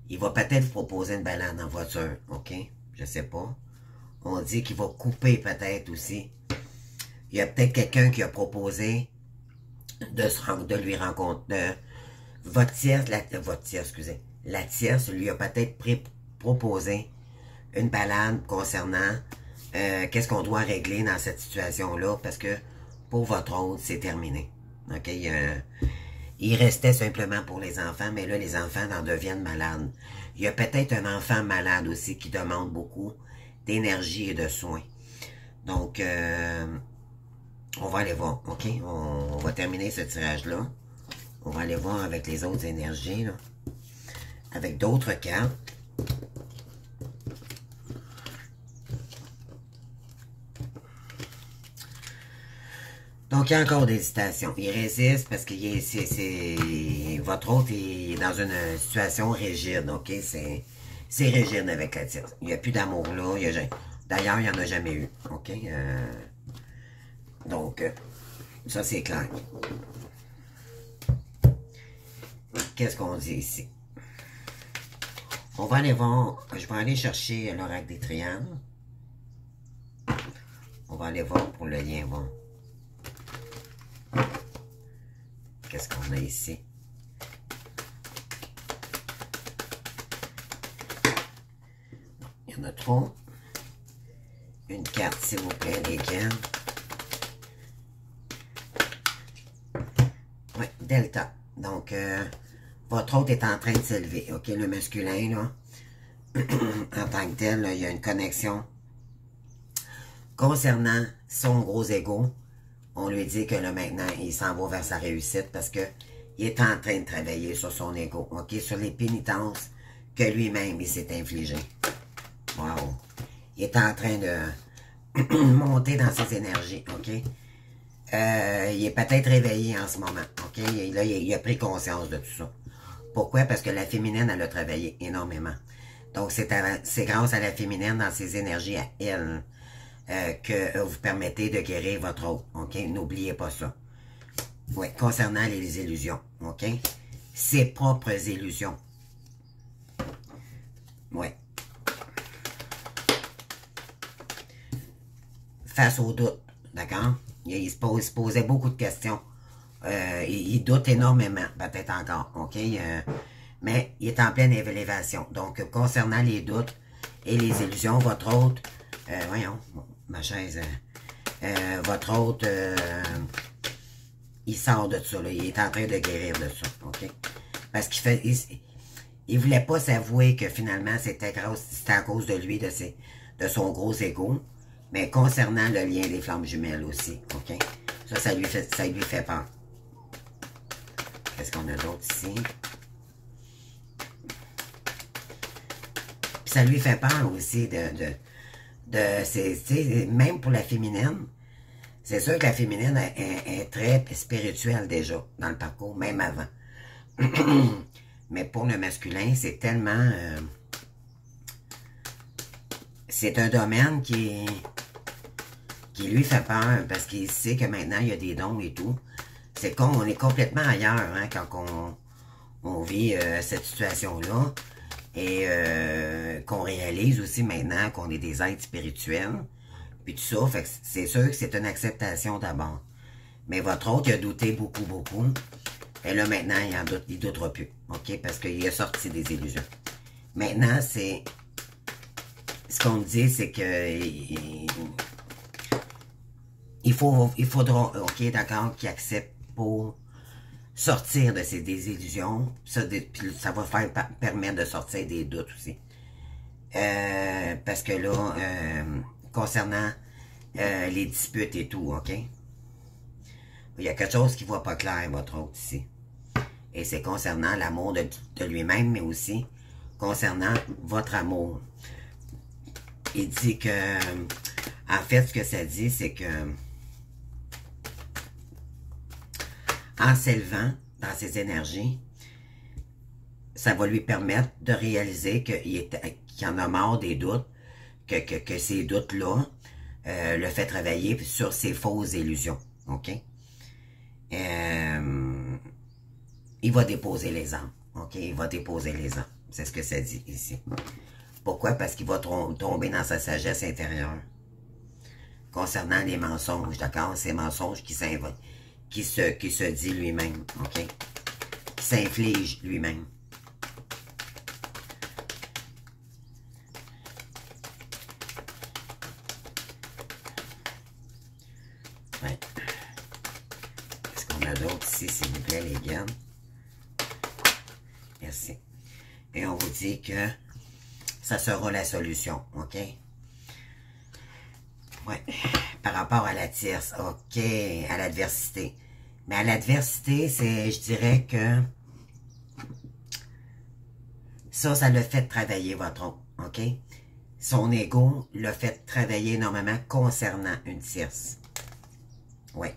Il va peut-être vous proposer une balade en voiture, OK? Je sais pas. On dit qu'il va couper peut-être aussi. Il y a peut-être quelqu'un qui a proposé de lui rencontrer. Excusez. La tierce lui a peut-être proposé une balade concernant qu'est-ce qu'on doit régler dans cette situation-là, parce que pour votre autre, c'est terminé. OK? Il restait simplement pour les enfants, mais là, les enfants en deviennent malades. Il y a peut-être un enfant malade aussi qui demande beaucoup d'énergie et de soins. Donc, on va aller voir, OK? On va terminer ce tirage-là. On va aller voir avec les autres énergies, là. Avec d'autres cartes. Donc, il y a encore des hésitations. Il résiste parce que votre autre est dans une situation rigide, OK? C'est rigide avec la tierce. Il n'y a plus d'amour là. D'ailleurs, il n'y en a jamais eu, OK? Donc, ça, c'est clair. Qu'est-ce qu'on dit ici? On va aller voir. Je vais aller chercher l'oracle des triangles. On va aller voir pour le lien bon. Qu'est-ce qu'on a ici? Il y en a trop. Une carte, s'il vous plaît, lesquelles? Oui, Delta. Donc, votre hôte est en train de s'élever. OK, le masculin, là, en tant que tel, là, il y a une connexion. Concernant son gros ego, on lui dit que là, maintenant, il s'en va vers sa réussite parce que il est en train de travailler sur son ego, OK? Sur les pénitences que lui-même, il s'est infligé. Wow! Il est en train de monter dans ses énergies, OK? Il est peut-être réveillé en ce moment, OK? Là, il a pris conscience de tout ça. Pourquoi? Parce que la féminine, elle a travaillé énormément. Donc, c'est grâce à la féminine, dans ses énergies à elle, que vous permettez de guérir votre autre, OK? N'oubliez pas ça. Oui, concernant les illusions, OK? Ses propres illusions. Oui. Face au doute, d'accord? Il se posait beaucoup de questions. Il doute énormément, peut-être encore, OK? Mais il est en pleine élévation. Donc, concernant les doutes et les illusions, votre autre, voyons, ma chaise, votre autre, il sort de ça, là. Il est en train de guérir de ça, OK? Parce il voulait pas s'avouer que finalement, c'était à cause de lui, de son gros ego. Mais concernant le lien des flammes jumelles aussi, OK? Ça lui fait peur. Qu'est-ce qu'on a d'autre ici? Puis ça lui fait peur aussi même pour la féminine, C'est sûr que la féminine est très spirituelle déjà dans le parcours, même avant. Mais pour le masculin, c'est tellement... c'est un domaine qui lui fait peur parce qu'il sait que maintenant il y a des dons et tout. C'est qu'on on est complètement ailleurs hein, quand on vit cette situation-là et qu'on réalise aussi maintenant qu'on est des êtres spirituels. Puis tout ça, fait que c'est sûr que c'est une acceptation d'abord. Mais votre autre, il a douté beaucoup, beaucoup. Et là, maintenant, il doutera plus. OK? Parce qu'il a sorti des illusions. Maintenant, c'est... Ce qu'on dit, c'est que... Il faudra, OK, d'accord, qu'il accepte pour sortir de ces désillusions. Puis ça va permettre de sortir des doutes aussi. Parce que là, concernant les disputes et tout, OK? Il y a quelque chose qui ne voit pas clair, votre autre, ici. Et c'est concernant l'amour de lui-même, mais aussi concernant votre amour. Il dit que, en fait, ce que ça dit, c'est que en s'élevant dans ses énergies, ça va lui permettre de réaliser qu'il en a marre des doutes, que ces doutes-là le fait travailler sur ses fausses illusions. OK? Il va déposer les âmes. OK? Il va déposer les âmes. C'est ce que ça dit ici. Pourquoi? Parce qu'il va tomber dans sa sagesse intérieure. Concernant les mensonges, d'accord? Ces mensonges qui s'inventent, qui se dit lui-même. OK? Qui s'inflige lui-même. Ouais. Est-ce qu'on a d'autres ici, s'il vous plaît, les gars? Merci. Et on vous dit que ça sera la solution, OK? Ouais. Par rapport à la tierce, OK, à l'adversité. Mais à l'adversité, je dirais que ça le fait travailler votre homme, OK? Son ego le fait travailler énormément concernant une tierce. Oui.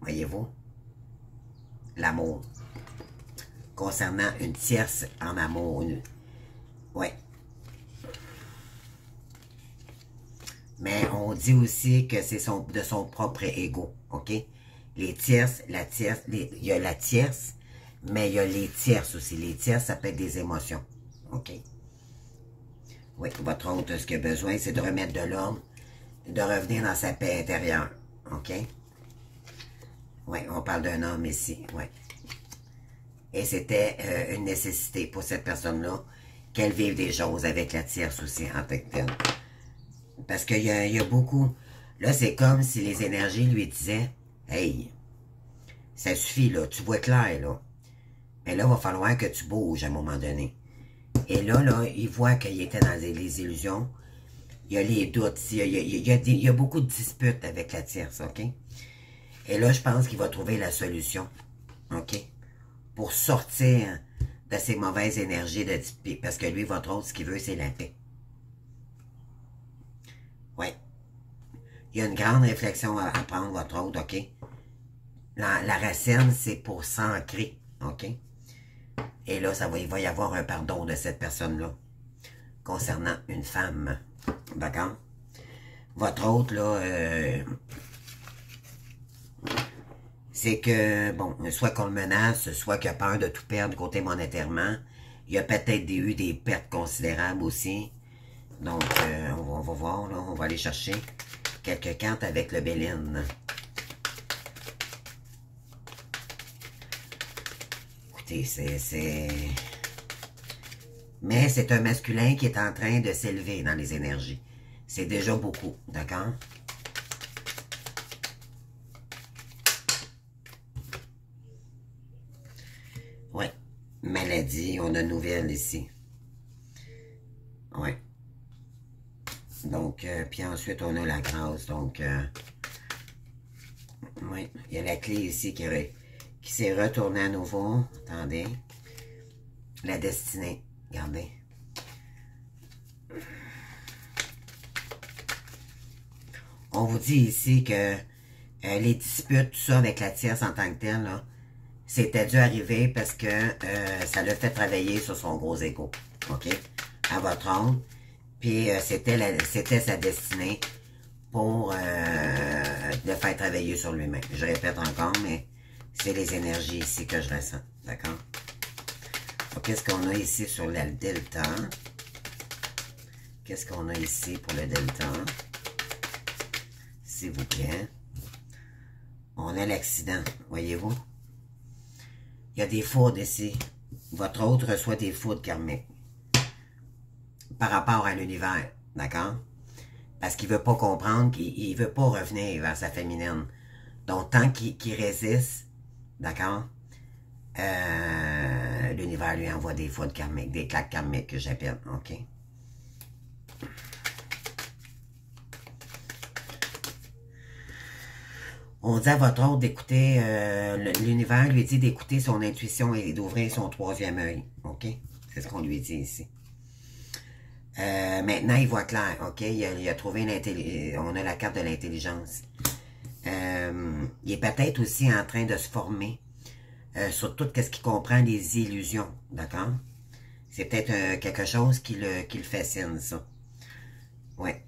Voyez-vous? L'amour. Concernant une tierce en amour. Oui. Mais on dit aussi que c'est de son propre ego, OK? Les tierces, il y a la tierce, mais il y a les tierces aussi. Les tierces, ça peut être des émotions, OK? Oui, votre autre, ce qu'il a besoin, c'est de remettre de l'ordre, de revenir dans sa paix intérieure, OK? Oui, on parle d'un homme ici, oui. Et c'était une nécessité pour cette personne-là qu'elle vive des choses avec la tierce aussi en tant que telle. Parce qu'il y a beaucoup... Là, c'est comme si les énergies lui disaient « Hey, ça suffit, là, tu vois clair, là. Mais là, il va falloir que tu bouges à un moment donné. » Et là, il voit qu'il était dans les illusions. Il y a les doutes. Il y a beaucoup de disputes avec la tierce, OK? Et là, je pense qu'il va trouver la solution, OK? Pour sortir de ces mauvaises énergies de dispute. Parce que lui, votre autre, ce qu'il veut, c'est la paix. Oui. Il y a une grande réflexion à prendre, votre autre, OK? La racine, c'est pour s'ancrer, OK? Et là, il va y avoir un pardon de cette personne-là. Concernant une femme. D'accord? Votre autre, là, c'est que, bon, soit qu'on le menace, soit qu'il a peur de tout perdre côté monétairement. Il y a peut-être eu des pertes considérables aussi. Donc, on va voir, là, on va aller chercher quelques cartes avec le Béline. Écoutez, mais c'est un masculin qui est en train de s'élever dans les énergies. C'est déjà beaucoup, d'accord? Oui. Maladie, on a une nouvelle ici. Oui. Donc, puis ensuite, on a la grâce. Donc, oui, il y a la clé ici qui s'est retournée à nouveau. Attendez. La destinée. Regardez. On vous dit ici que Les disputes, tout ça avec la tierce en tant que telle, là, c'était dû arriver parce que ça l'a fait travailler sur son gros ego, OK? À votre onde. Puis c'était sa destinée pour le faire travailler sur lui-même. Je répète encore, mais c'est les énergies ici que je ressens, d'accord? Qu'est-ce qu'on a ici sur le delta? Qu'est-ce qu'on a ici pour le delta? S'il vous plaît. On a l'accident, voyez-vous? Il y a des foudres ici. Votre autre reçoit des foudres karmiques. Par rapport à l'univers, d'accord? Parce qu'il ne veut pas comprendre, qu'il ne veut pas revenir vers sa féminine. Donc, tant qu'il résiste, d'accord? L'univers lui envoie des foudres karmiques, des claques karmiques que j'appelle, ok? On dit à votre autre d'écouter, l'univers lui dit d'écouter son intuition et d'ouvrir son troisième œil, ok? C'est ce qu'on lui dit ici. Maintenant, il voit clair, ok? Il a trouvé on a la carte de l'intelligence. Il est peut-être aussi en train de se former sur tout ce qui comprend les illusions, d'accord? C'est peut-être quelque chose qui le fascine, ça. Ouais.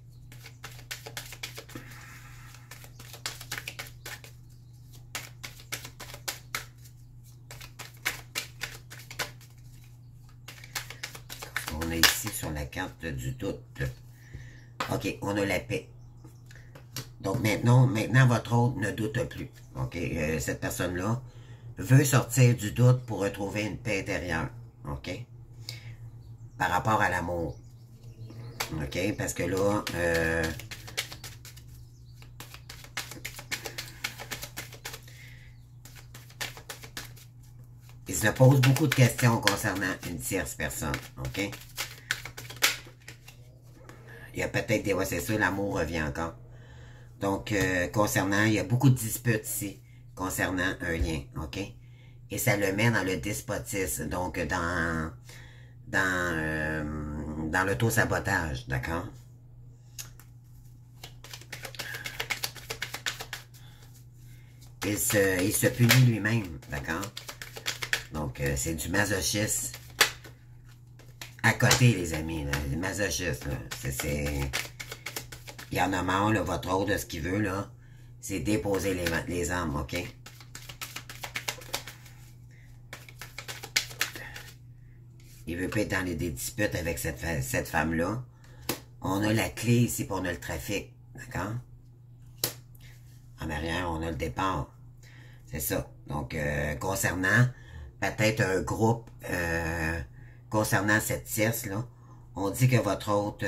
On a ici sur la carte du doute. OK, on a la paix. Donc maintenant votre autre ne doute plus. OK, cette personne-là veut sortir du doute pour retrouver une paix intérieure. OK? Par rapport à l'amour. OK? Parce que là, il se pose beaucoup de questions concernant une tierce personne. OK? Il y a peut-être des... Ouais, c'est sûr, l'amour revient encore. Donc, concernant... Il y a beaucoup de disputes ici concernant un lien. OK? Et ça le met dans le despotisme. Donc, dans l'auto-sabotage. D'accord? Il se punit lui-même. D'accord? Donc, c'est du masochisme. À côté, les amis, là, le masochisme, il y en a marre, là, votre autre, de ce qu'il veut, là, c'est déposer les armes, OK? Il veut pas être dans des disputes avec cette femme-là. On a la clé ici pour le trafic, d'accord? En arrière, on a le départ. C'est ça. Donc, concernant peut-être un groupe... concernant cette tierce-là, on dit que votre hôte,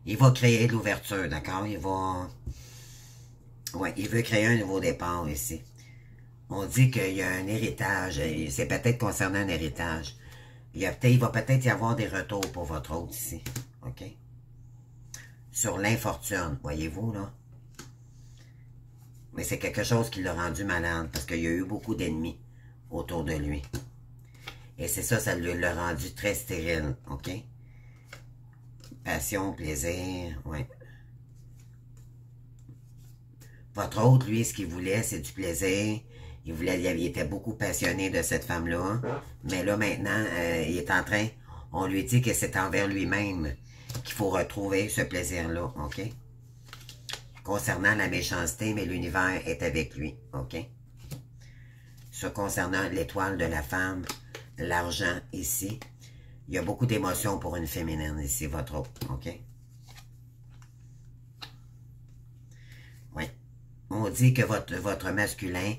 il va créer de l'ouverture, d'accord? Il va... Ouais, il veut créer un nouveau départ ici. On dit qu'il y a un héritage, c'est peut-être concernant un héritage. Il va peut-être y avoir des retours pour votre hôte ici, OK? Sur l'infortune, voyez-vous, là? Mais c'est quelque chose qui l'a rendu malade, parce qu'il y a eu beaucoup d'ennemis autour de lui. Et c'est ça, ça l'a rendu très stérile, OK? Passion, plaisir, ouais. Votre autre, lui, ce qu'il voulait, c'est du plaisir. Il était beaucoup passionné de cette femme-là. Mais là, maintenant, il est en train... On lui dit que c'est envers lui-même qu'il faut retrouver ce plaisir-là, OK? Concernant la méchanceté, mais l'univers est avec lui, OK? Concernant l'étoile de la femme... L'argent ici. Il y a beaucoup d'émotions pour une féminine ici, votre autre. OK? Oui. On dit que votre masculin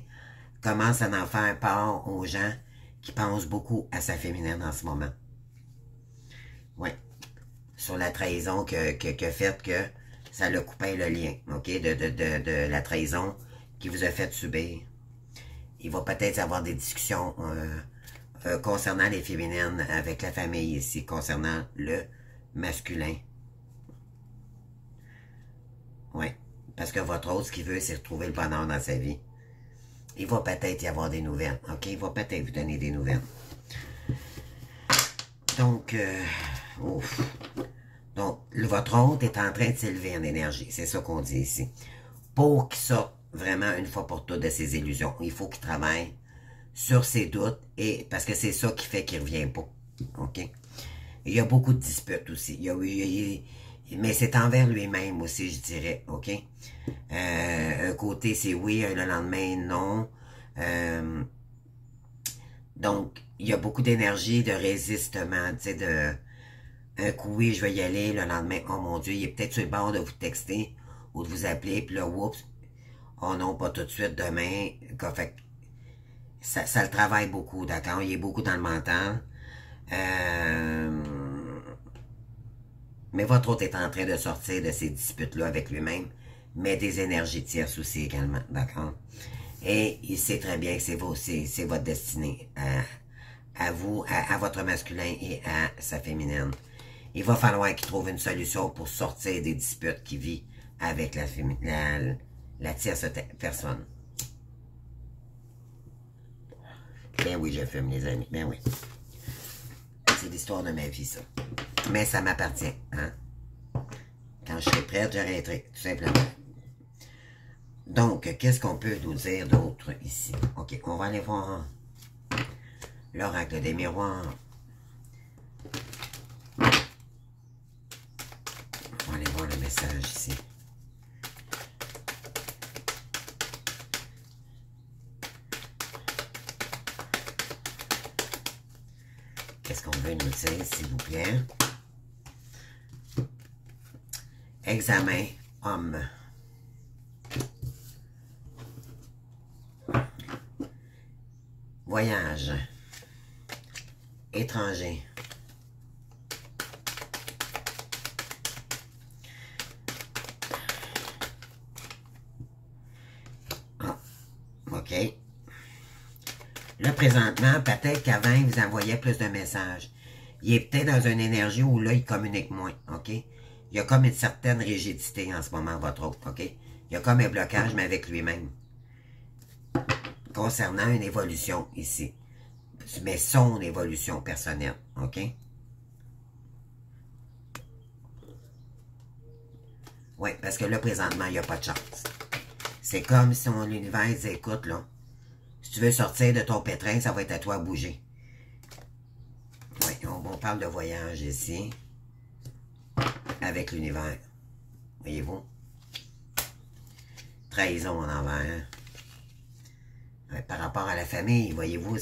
commence à en faire part aux gens qui pensent beaucoup à sa féminine en ce moment. Oui. Sur la trahison que fait que ça l'a coupé le lien. OK? De la trahison qui vous a fait subir. Il va peut-être y avoir des discussions... concernant les féminines avec la famille ici, concernant le masculin. Oui, parce que votre autre, ce qu'il veut, c'est retrouver le bonheur dans sa vie. Il va peut-être y avoir des nouvelles, OK? Il va peut-être vous donner des nouvelles. Donc, votre hôte est en train de s'élever en énergie, c'est ça qu'on dit ici. Pour qu'il sorte vraiment une fois pour toutes de ses illusions. Il faut qu'il travaille sur ses doutes, et parce que c'est ça qui fait qu'il ne revient pas. OK? Il y a beaucoup de disputes aussi. Mais c'est envers lui-même aussi, je dirais. OK? Un côté, c'est oui, le lendemain, non. Donc, il y a beaucoup d'énergie, de résistement, tu sais, un coup, oui, je vais y aller, le lendemain, oh mon Dieu, il est peut-être sur le bord de vous texter ou de vous appeler, puis là, oups, oh non, pas tout de suite, demain. Fait, ça le travaille beaucoup, d'accord? Il est beaucoup dans le mental. Mais votre autre est en train de sortir de ces disputes-là avec lui-même, mais des énergies tierces aussi également, d'accord? Et il sait très bien que c'est votre destinée, à vous, à votre masculin et à sa féminine. Il va falloir qu'il trouve une solution pour sortir des disputes qu'il vit avec la tierce personne. Ben oui, je fume, les amis, ben oui. C'est l'histoire de ma vie, ça. Mais ça m'appartient, hein? Quand je serai prête, j'arrêterai, tout simplement. Donc, qu'est-ce qu'on peut nous dire d'autre ici? OK, on va aller voir l'oracle des miroirs. On va aller voir le message ici. Qu'est-ce qu'on veut nous dire, s'il vous plaît? Examen, homme. Voyage. Étranger. Ah, OK. Là, présentement, peut-être qu'avant, il vous envoyait plus de messages. Il est peut-être dans une énergie où là, il communique moins, OK? Il y a comme une certaine rigidité en ce moment, votre autre, OK? Il y a comme un blocage, mais avec lui-même. Concernant une évolution ici. Mais son évolution personnelle, OK? Oui, parce que là, présentement, il n'y a pas de chance. C'est comme si l'univers disait, écoute, là, si tu veux sortir de ton pétrin, ça va être à toi de bouger. Oui, on parle de voyage ici, avec l'univers. Voyez-vous? Trahison en envers. Par rapport à la famille, voyez-vous,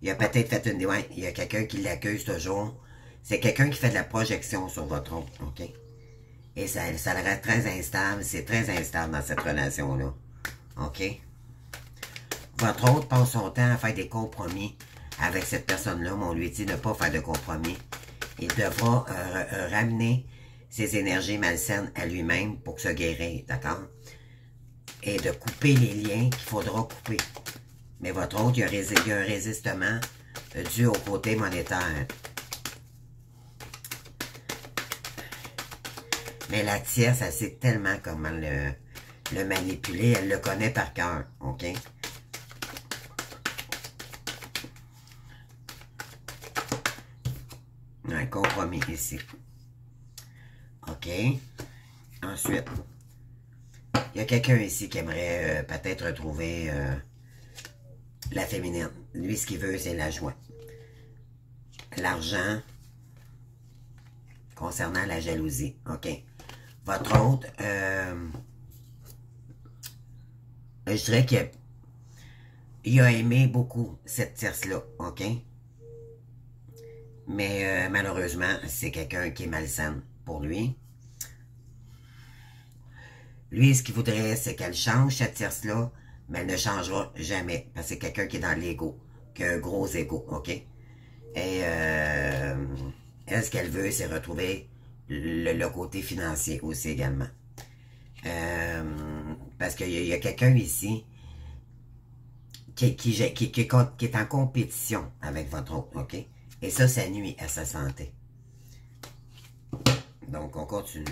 il a peut-être fait une... Ouais, il y a quelqu'un qui l'accuse toujours. C'est quelqu'un qui fait de la projection sur votre autre, OK? Et ça le rend très instable. C'est très instable dans cette relation-là. OK? Votre autre passe son temps à faire des compromis avec cette personne-là, mais on lui dit de ne pas faire de compromis. Il devra ramener ses énergies malsaines à lui-même pour se guérir, d'accord? Et de couper les liens qu'il faudra couper. Mais votre autre, il y a un résistement dû au côté monétaire. Mais la tierce, elle sait tellement comment le manipuler. Elle le connaît par cœur, OK? Un compromis ici. OK. Ensuite, il y a quelqu'un ici qui aimerait peut-être retrouver la féminine. Lui, ce qu'il veut, c'est la joie. L'argent concernant la jalousie. OK. Votre autre, je dirais qu'il a aimé beaucoup cette tierce-là. OK? Mais malheureusement, c'est quelqu'un qui est malsain pour lui. Lui, ce qu'il voudrait, c'est qu'elle change, cette tierce-là, mais elle ne changera jamais. Parce que c'est quelqu'un qui est dans l'ego, qui a un gros ego, OK? Et elle, ce qu'elle veut, c'est retrouver le côté financier aussi également. Parce qu'il y a quelqu'un ici qui est en compétition avec votre autre, OK? Et ça nuit à sa santé. Donc, on continue.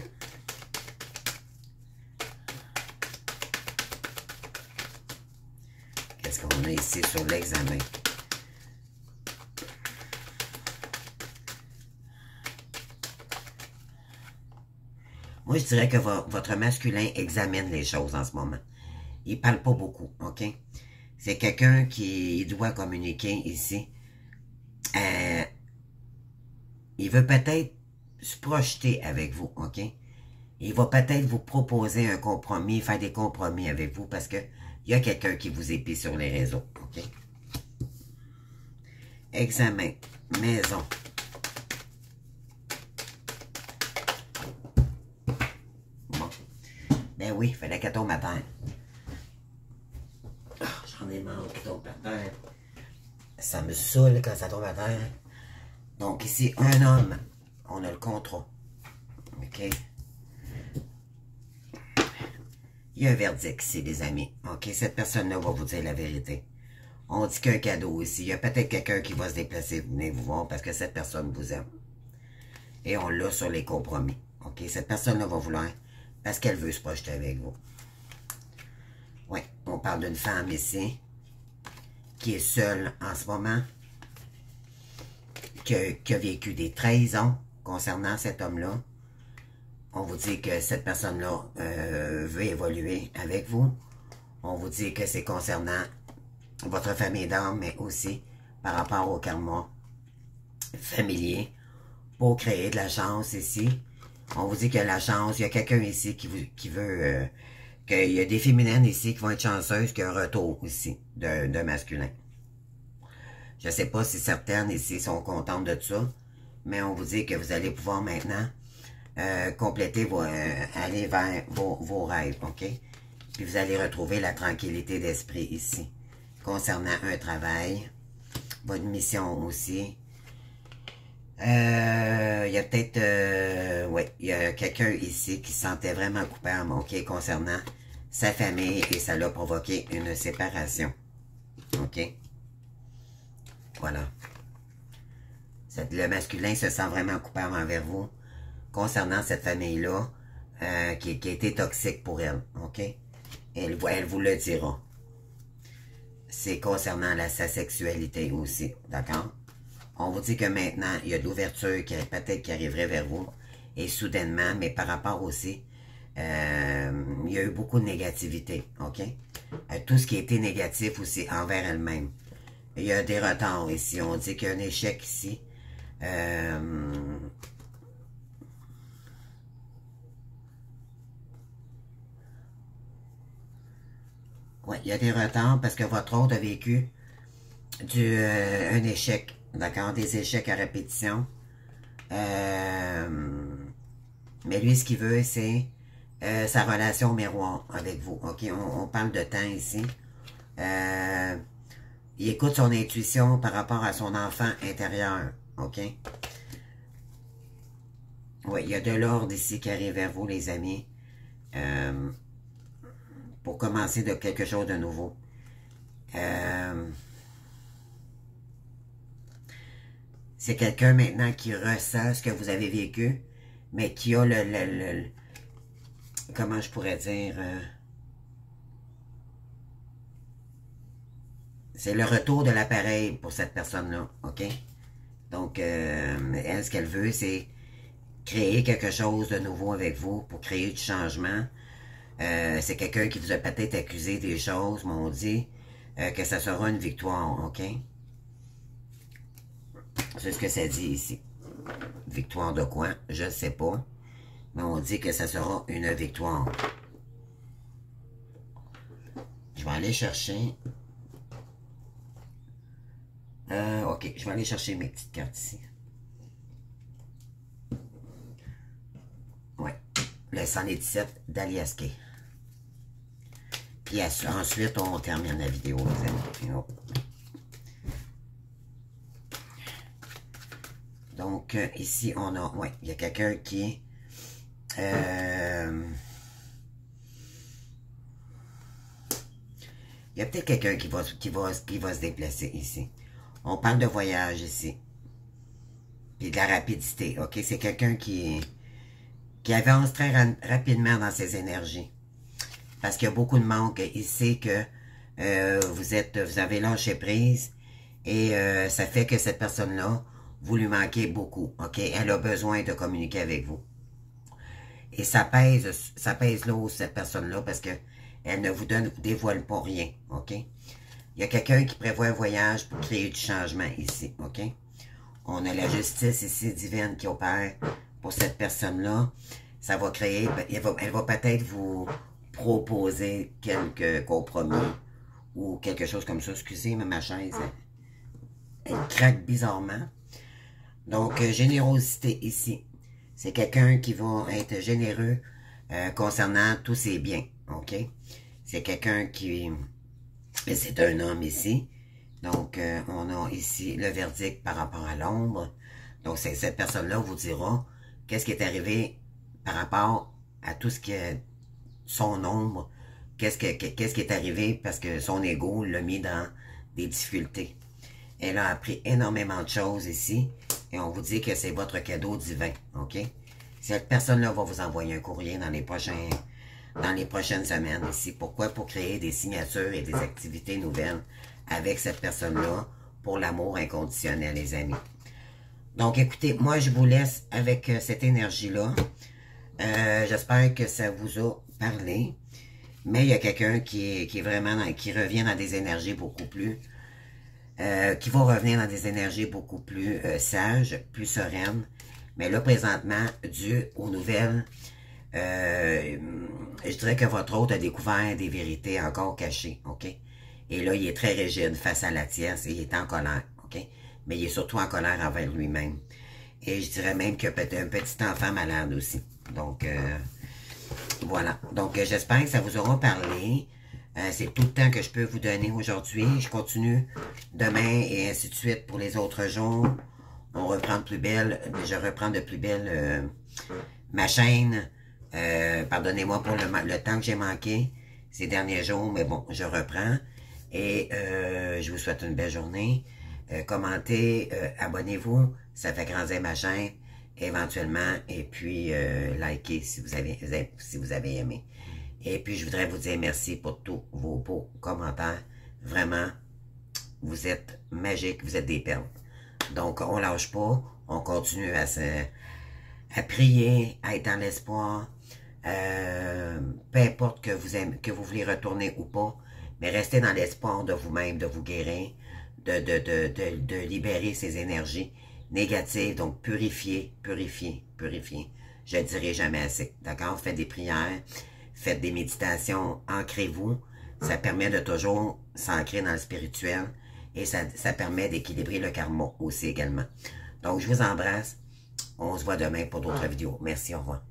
Qu'est-ce qu'on a ici sur l'examen? Moi, je dirais que votre masculin examine les choses en ce moment. il parle pas beaucoup, OK? C'est quelqu'un qui doit communiquer ici. Il veut peut-être se projeter avec vous, OK? Il va peut-être vous proposer un compromis, faire des compromis avec vous parce que il y a quelqu'un qui vous épie sur les réseaux, OK? Examen, maison. Bon. Ben oui, il fallait qu'elle tombe à terre. Oh, j'en ai marre qu'elle tombe à terre. Ça me saoule quand ça tombe à terre. Donc ici, un homme, on a le contrat. OK? Il y a un verdict ici, les amis. OK? Cette personne-là va vous dire la vérité. On dit qu'un cadeau ici. Il y a peut-être quelqu'un qui va se déplacer. Venez vous voir parce que cette personne vous aime. Et on l'a sur les compromis. OK? Cette personne-là va vouloir parce qu'elle veut se projeter avec vous. Oui, on parle d'une femme ici qui est seule en ce moment, qui a vécu des trahisons concernant cet homme-là. On vous dit que cette personne-là veut évoluer avec vous. On vous dit que c'est concernant votre famille d'âme, mais aussi par rapport au karma familier pour créer de la chance ici. On vous dit qu'il y a la chance, il y a quelqu'un ici qui veut... qu'il y a des féminines ici qui vont être chanceuses, qu'il y a un retour ici de masculin. Je ne sais pas si certaines ici sont contentes de ça, mais on vous dit que vous allez pouvoir maintenant compléter aller vers vos rêves, OK? Puis vous allez retrouver la tranquillité d'esprit ici. Concernant un travail, votre mission aussi. Il y a peut-être, ouais, il y a quelqu'un ici qui se sentait vraiment coupable, OK, concernant sa famille et ça l'a provoqué une séparation. OK? Voilà. Le masculin se sent vraiment coupable envers vous concernant cette famille-là qui a été toxique pour elle. OK? Elle vous le dira. C'est concernant sa sexualité aussi. D'accord? On vous dit que maintenant, il y a de l'ouverture qui peut-être qui arriverait vers vous. Et soudainement, mais par rapport aussi, il y a eu beaucoup de négativité. OK? Tout ce qui a été négatif aussi envers elle-même. Il y a des retards ici. On dit qu'il y a un échec ici. Ouais, il y a des retards parce que votre autre a vécu un échec. D'accord? Des échecs à répétition. Mais lui, ce qu'il veut, c'est sa relation miroir avec vous. OK? On parle de temps ici. Il écoute son intuition par rapport à son enfant intérieur. OK? Oui, il y a de l'ordre ici qui arrive vers vous, les amis. Pour commencer de quelque chose de nouveau. C'est quelqu'un maintenant qui ressent ce que vous avez vécu, mais qui a comment je pourrais dire... c'est le retour de l'appareil pour cette personne-là, OK? Donc, elle, ce qu'elle veut, c'est créer quelque chose de nouveau avec vous pour créer du changement. C'est quelqu'un qui vous a peut-être accusé des choses, mais on dit que ça sera une victoire, OK? C'est ce que ça dit ici. Victoire de quoi? Je ne sais pas. Mais on dit que ça sera une victoire. Je vais aller chercher... ok, je vais aller chercher mes petites cartes ici. Ouais. Le 117 d'Aliaské. Puis ensuite, on termine la vidéo, les amis. Donc, ici, on a... Ouais, il y a quelqu'un qui... il y a peut-être quelqu'un qui va se déplacer ici. On parle de voyage ici. Puis de la rapidité, OK? C'est quelqu'un qui avance très rapidement dans ses énergies. Parce qu'il y a beaucoup de manque. Il sait que vous avez lâché prise. Et ça fait que cette personne-là, vous lui manquez beaucoup, OK? Elle a besoin de communiquer avec vous. Et ça pèse lourd, cette personne-là, parce que Elle ne vous dévoile pas rien, OK? Il y a quelqu'un qui prévoit un voyage pour créer du changement ici, OK? On a la justice ici divine qui opère pour cette personne-là. Ça va créer, elle va peut-être vous proposer quelques compromis ou quelque chose comme ça. Excusez, mais ma chaise, elle craque bizarrement. Donc, générosité ici. C'est quelqu'un qui va être généreux concernant tous ses biens, OK? C'est quelqu'un qui... C'est un homme ici. Donc, on a ici le verdict par rapport à l'ombre. Donc, cette personne-là vous dira qu'est-ce qui est arrivé par rapport à tout ce qui est son ombre. Qu'est-ce qui est arrivé parce que son ego l'a mis dans des difficultés. Elle a appris énormément de choses ici. Et on vous dit que c'est votre cadeau divin. OK? Cette personne-là va vous envoyer un courrier dans les prochaines semaines ici. Pourquoi? Pour créer des signatures et des activités nouvelles avec cette personne-là pour l'amour inconditionnel, les amis. Donc, écoutez, moi, je vous laisse avec cette énergie-là. J'espère que ça vous a parlé. Mais il y a quelqu'un qui revient dans des énergies beaucoup plus... qui va revenir dans des énergies beaucoup plus sages, plus sereines. Mais là, présentement, dû aux nouvelles, je dirais que votre hôte a découvert des vérités encore cachées, OK? Et là, il est très rigide face à la tierce et il est en colère, OK? Mais il est surtout en colère envers lui-même. Et je dirais même qu'il y a peut-être un petit enfant malade aussi. Donc, voilà. Donc, j'espère que ça vous aura parlé. C'est tout le temps que je peux vous donner aujourd'hui. Je continue demain et ainsi de suite pour les autres jours. On reprend de plus belle. Je reprends de plus belle ma chaîne. Pardonnez-moi pour le temps que j'ai manqué ces derniers jours, mais bon, je reprends. Et je vous souhaite une belle journée. Commentez, abonnez-vous, ça fait grandir ma chaîne éventuellement. Et puis, likez si vous avez aimé. Et puis, je voudrais vous dire merci pour tous vos beaux commentaires. Vraiment, vous êtes magiques, vous êtes des perles. Donc, on lâche pas, on continue à prier, à être dans l'espoir. Peu importe que vous voulez retourner ou pas, mais restez dans l'espoir de vous-même, de vous guérir, de libérer ces énergies négatives. Donc, purifier. Je ne dirai jamais assez. D'accord? Faites des prières. Faites des méditations, ancrez-vous. Ça permet de toujours s'ancrer dans le spirituel et ça permet d'équilibrer le karma aussi également. Donc, je vous embrasse. On se voit demain pour d'autres vidéos. Merci, au revoir.